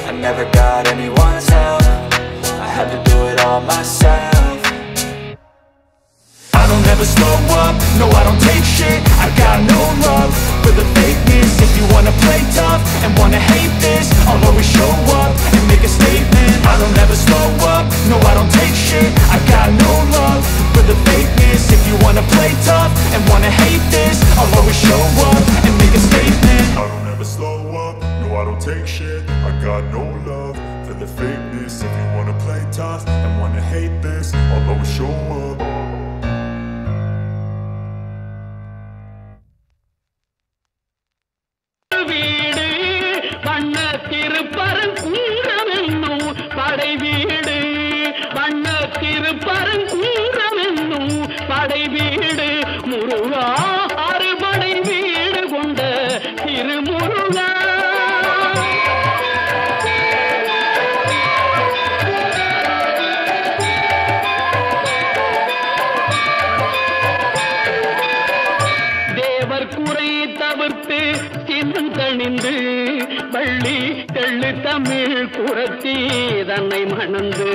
I never got anyone's help. I had to do it all myself. I don't ever slow up, no I don't take shit. I got no love for the fakeness. If you wanna play tough and wanna hate this, I'll always show up and make a statement. I don't ever slow up, no I don't take shit. I got no love for the fakeness. If you wanna play tough and wanna hate this, I'll always show up and make a statement. I don't ever slow up, no I don't take shit. I got no love for the fakeness. If you wanna play tough and wanna hate this, I'll always show up. வீடு வண்ண திருப்பரங்குன்றமென்னும் படை வீடு வண்ண திருப்பரங்குன்றமென்னும் படை வீடு முருகா அறுபடை வீடு கொண்ட திருமுருகா தேவர் குறை தவிர்த்து சிந்தணிந்து வள்ளி தெள்ளு தமிழ் குரத்தி தன்னை மணந்து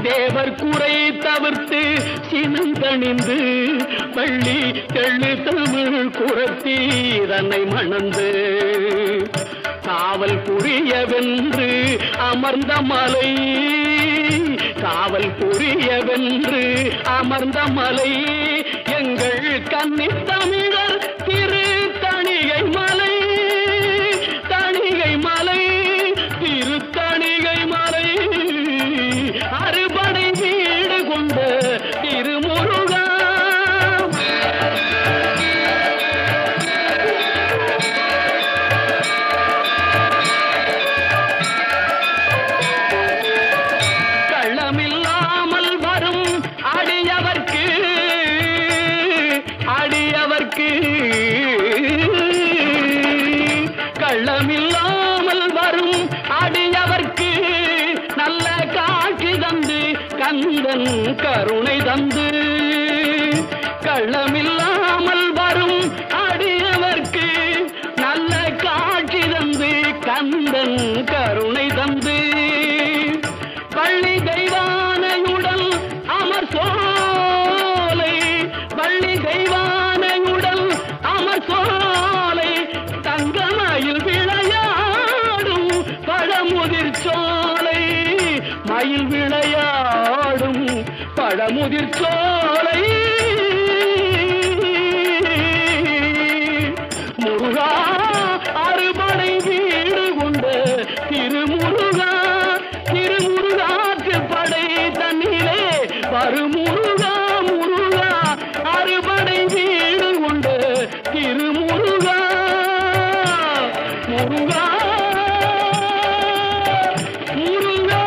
தேவர் குறை தவிர்த்து சினந்தணிந்து வள்ளி தெள்ளு தமிழ் குரத்தி தன்னை மணந்து காவல் புரியவென்று அமர்ந்த மலை காவல் புரியவென்று அமர்ந்த மலை எங்கள் கன்னித் தமிழர் திரு தணிகை மலை தணிகை மலை திரு தணிகை மலை அறுபடை வீடு கொண்ட திருமுருகா கள்ளமில்லாமல் வரும் அடியவர்க்கு கள்ளமில்லாமல் வரும் அடியவர்க்கு நல்ல காட்சி தந்து கந்தன் கருணை தந்து கள்ளமில்லாமல் வரும் அடியவர்க்கு நல்ல காட்சி தந்து கந்தன் கருணை தந்து பள்ளி தெய்வானையுடன் அமர் சோதி முதிர்ச்சோலை முருகா அறுபடை வீடு கொண்ட திருமுருகா திருமுருகாக்கு படை தன்னிலே வருமுருகா முருகா அறுபடை வீடு கொண்ட திருமுருகா முருகா முருகா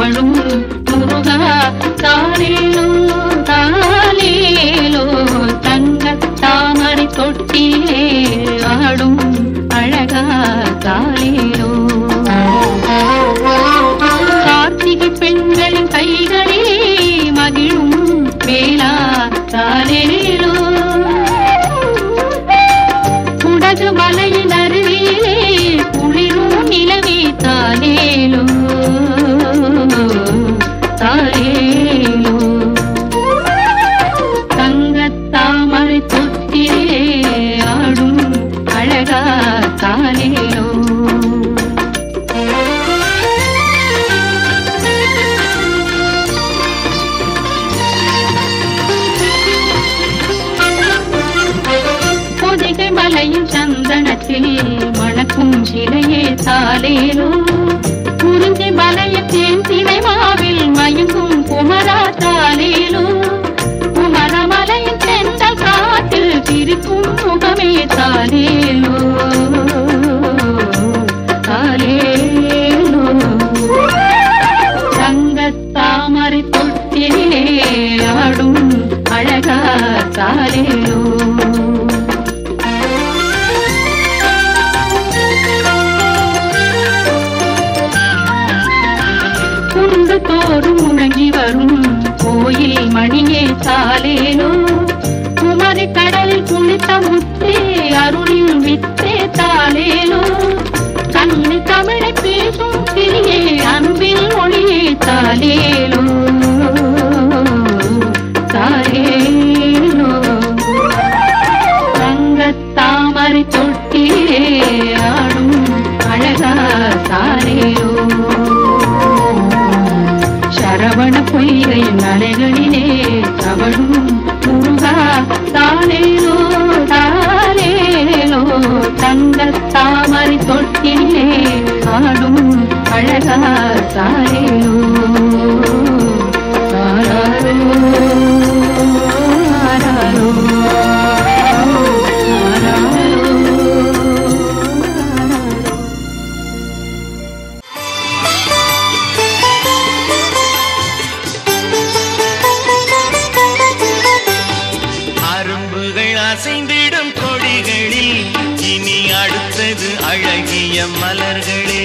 தவழும் முருகா தாலேலோ தாலேலோ தங்கத் தாமரை தொட்டிலே ஆடும் அழகா தாலேலோ கார்த்திகை பெண்களின் கைகளிலே மகிழும் வேளா தாலேலோ குடகு மலையின் அருவிலே குளிரும் நிலவே தாலேலோ தாலேலோ தங்கத்தாமரை தொட்டிலே ஆடும் அழகா தாலேலோ பொதிகை மலையின் சந்தனத்தில் மணக்கும் சிலையே தாலேலோ குறிஞ்சி மலையின் தேன்தினை மாவில் மயங்கும் குமரா தாலேலோ குமர மலையின் தென்றல் காட்டில் சிரிக்கும் முகமே தாலேலோ தாலேலோ தங்கத்தாமரை தொட்டிலே ஆடும் அழகா தாலேலோ தோறும் முழங்கி வரும் கோயில் மணியே தாலேலோ குமரி கடலில் குளித்த முத்தே அருளில் வித்தே தாலேலோ கண்ணி தமிழை பேசும் கிளியே அன்பில் மொழியே தாலேலோ தாலேலோ தங்கத்தாமரை தொட்டிலே ஆடும் அழகா தாலேலோ சரவண பொய்கை மலைகளிலே தவழும் முருகா தாலேலோ தாலேலோ தங்கத்தாமரை தொட்டிலே ஆடும் அழகா தாலேலோ தாராரோ தாராரோ அசைந்திடும் கொடிகளில் இனி அடுத்தது அழகிய மலர்களே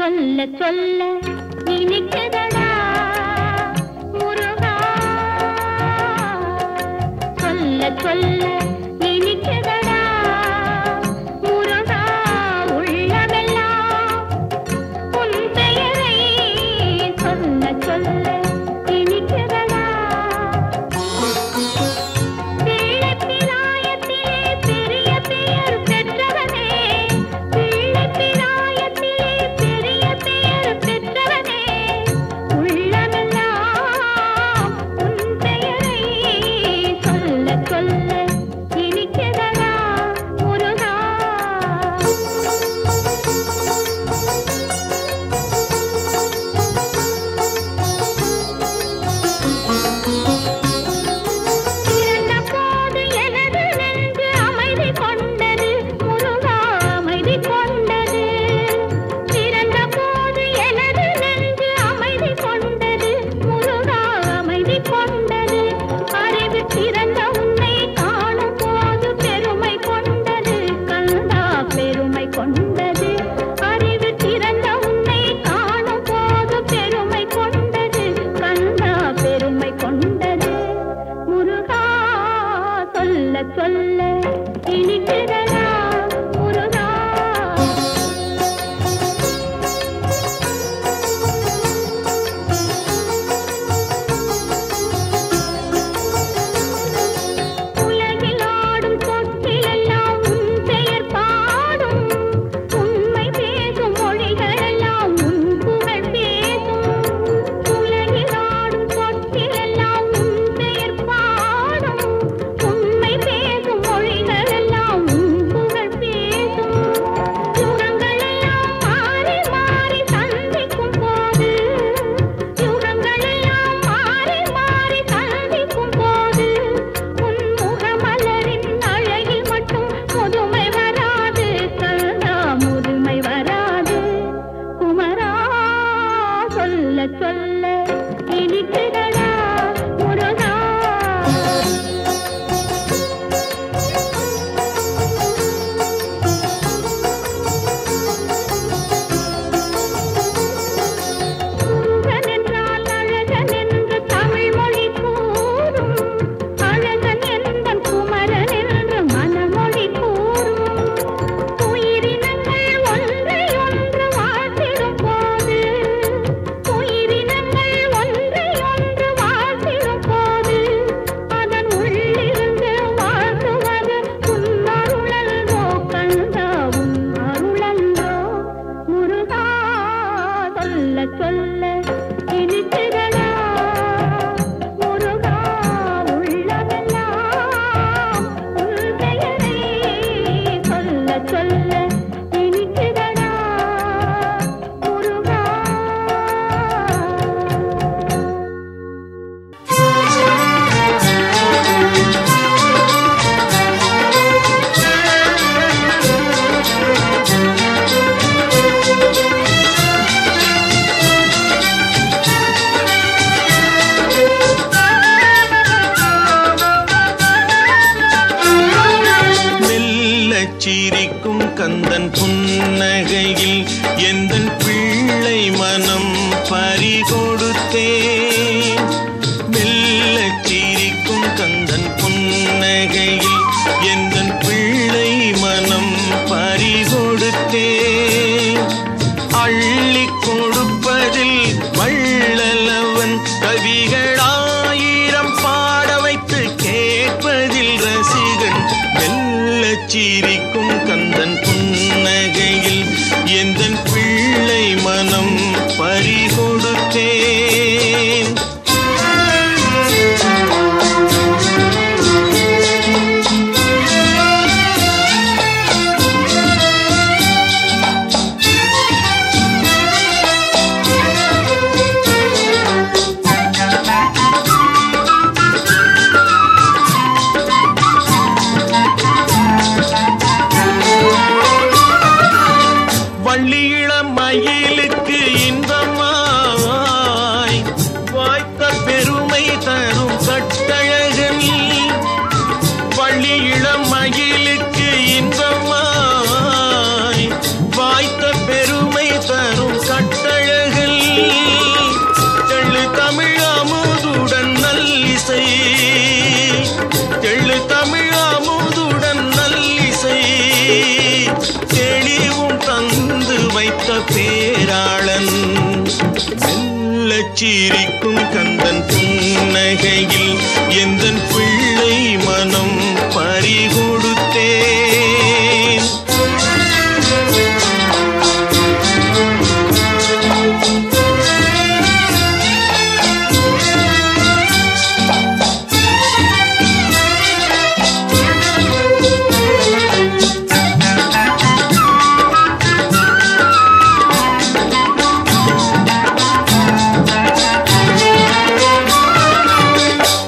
சொல்ல சொல்ல இனிக்குதடா முருகா சொல்ல சொல்ல இனிக்குதடா முருகா உள்ளமெல்லாம் உன் பெயரை சொல்ல சொல்ல இனிக்குதடா பிள்ளை பிராயத்திலே பெரிய பெயர் பெற்றவனே பிள்ளை பிராயத்திலே பெரிய பெயர் பெற்றவனே உள்ளமெல்லாம் உன் பெயரை சொல்ல சொல்ல இனிக்குதடா முருகா பிறந்த போது எனது நெஞ்சு அமைதி கொண்டது முருகா அமைதி கொண்டது பிறந்த போது எனது நெஞ்சு அமைதி கொண்டது முருகா அமைதி கொண்டது அறிவு திறந்த உன்னை காணும் போது பெருமை கொண்டது கந்தா பெருமை கொண்டது அறிவு திறந்த உன்னை காணும் போது பெருமை கொண்டது கந்தா பெருமை கொண்டது முருகா சொல்ல சொல்ல இனிக்குதடா முருகா உலகில் ஆடும் தொட்டிலெல்லாம் உன் பெயர் பாடும் உண்மை பேசும் மொழிகளெல்லாம் உன் புகழ் பேசும் உலகில் ஆடும் தொட்டிலெல்லாம் உன் பெயர் பாடும் உண்மை பேசும் மொழிகளெல்லாம் உன் புகழ் பேசும் யுகங்களெல்லாம் மாறி மாறி சந்திக்கும் போது யுகங்களெல்லாம் மாறி மாறி சந்திக்கும் போது உன் முகமலரின் அழகில் மட்டும் முதுமை வராது கந்தா முதுமை வராது குமரா சொல்ல சொல்ல இனிக்குதடா முருகா முருகன் என்றால் அழகன் என்று தமிழ் மொழி கூறும் அழகன் என்பன் குமரன் என்று மனமொழி கூறும் உயிரினங்கள் ஒன்றை ஒன்று வாழ்த்திடும் போது உயிரினங்கள் ஒன்றை ஒன்று வாழ்த்திடும் போது அதன் உள்ளிருந்து வாழ்த்துவது உன் அருளன்றோ கந்தா உன் அருளன்றோ முருகா சொல்ல சொல்ல இனிக்குதடா முருகா உள்ளமெல்லாம் உன் பெயரை சொல்ல சொல்ல இனிக்குதடா முருகா மெல்லச் சிரிக்கும் கந்தன் புன்னகையில் எந்தன் பிள்ளை மனம் பறிகொடுத்தேன் மெல்லச் சிரிக்கும் கந்தன் புன்னகையில் எந்தன் பிள்ளை மனம் பறிகொடுத்தேன் அள்ளிக் கொடுப்பதில் வள்ளலவன் கவிகளாயிரம் பாட வைத்து கேட்பதில் ரசிகன் மெல்லச் சிரிக்கும் கந்தன் புன்னகையில் எந்தன் பிள்ளை மனம் பறிகொடுத்தேன் வள்ளியில் சிரிக்கும் கந்தன் புன்னகையில் எந்தன் பிள்ளை மனம் பறிகொடுத்தேன்.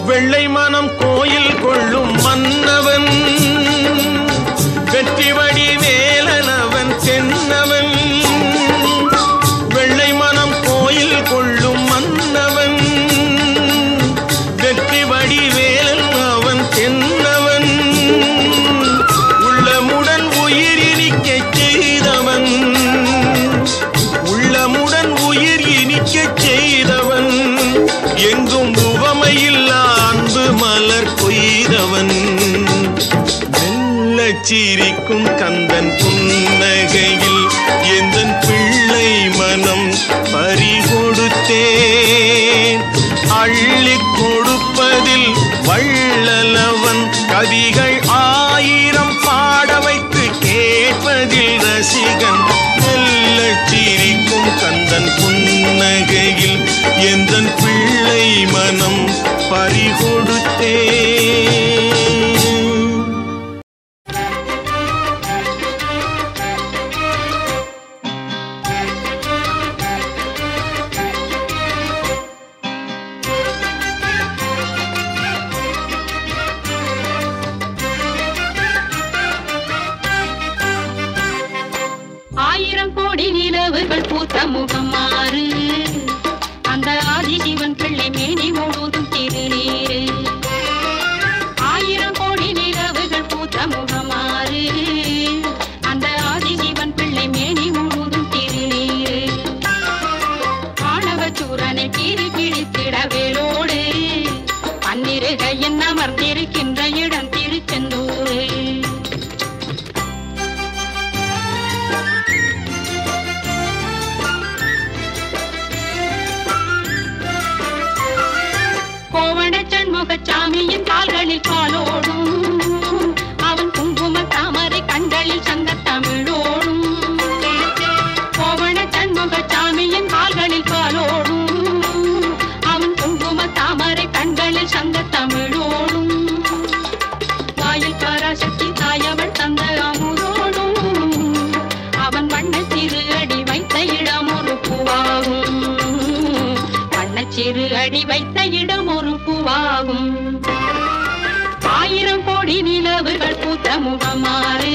வெள்ளை மனம் கோயில் கொள்ளும் மன்னவன், வெற்றி வடிவேலனவன் தென்னவன். வெள்ளை மனம் கோயில் கொள்ளும் மன்னவன், வெற்றி வடிவேலன் அவன் தென்னவன். உள்ளமுடன் உயிர் இனிக்கச் செய்தவன், உள்ளமுடன் உயிர் இனிக்கச் செய்தவன். எங்கும் உவமையில்லா அன்பு மலர் கொய்தவன். மெல்ல சிரிக்கும் கந்தன் புன்னகையில் எந்தன் பிள்ளை மனம் பறிகொடுத்தேன். அள்ளிக் கொடுப்பதில் வள்ளலவன், கவிகள் 1000 பாட வைத்து கேட்பதில் ரசிகன். மெல்ல சிரிக்கும் கந்தன் புன்னகையில் எந்தன் பிள்ளை மனம் பறிகொடுத்தேன். ஆயிரம் கோடி நிலவுகள் பூத்த முகம் மாறு, அந்த ஆதிசிவன் பிள்ளை மேனி முழுதும் திருநீரு. ஆயிரம் கோடி நிலவுகள் பூத்த முகம் மாறு, அந்த ஆதிசிவன் பிள்ளை மேனி முழுதும் திருநீரு. ஆணவ சூரனை கீறி கிழித்திட வேலோடு, பன்னிருகையன் அமர்ந்திருக்கின்ற இடம் திருச்செந்தூரு. சண்முகச்சாமியின் கால்களில் காலோடும், அவன் குங்கும தாமரை கண்களில் சங்கத்தமிழோடும். கோவண சண்முகச்சாமியின் கால்களில் காலோடும், அவன் குங்கும தாமரை கண்களில் சங்கத்தமிழோடும். வாயில் பராசக்தி தாயவள் தந்த அமுதோடும், அவன் வண்ண சிறு அடி வைத்த இடம் ஒரு பூவாகும். சிறு அடி வைத்த இடம் ஒரு பூவாகும். ஆயிரம் கோடி நிலவுகள் பூத்த முகமாறு,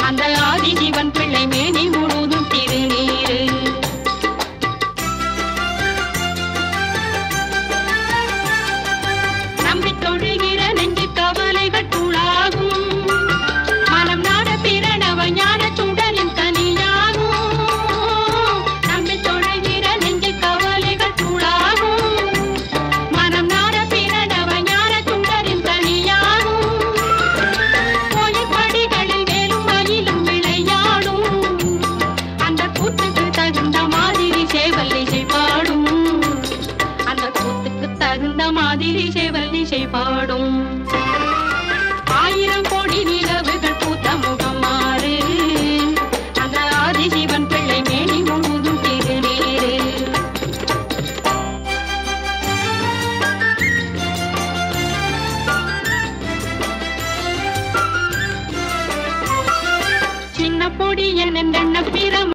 அந்த ஆதிசிவன் பிள்ளை மேனி முழுதும் திருநீரு. நம்பி தொழுகிற நெஞ்சு கவலைகள் தூளாகும், மனம் நாட பிரணவ ஞான சுடரின் தனியாகும். நம்பி தொழுகிற நெஞ்சு கவலைகள் தூளாகும், மனம் நாட பிரணவ ஞான சுடரின் தனியாகும். கோயில் படிகளில் வேலும் மயிலும் விளையாடும், அந்த கூத்துக்கு தகுந்த மாதிரி சேவல் இசை பாடும். அந்த கூத்துக்கு தகுந்த மாதிரி சேவல் இசை பாடும். ஆயிரம் கோடி நிலவுகள் பூத்த முகம் மாறு, அந்த ஆதிசிவன் பிள்ளை மேனி முழுதும் திருநீரு. சின்ன பொடியன் என்ற பிறம்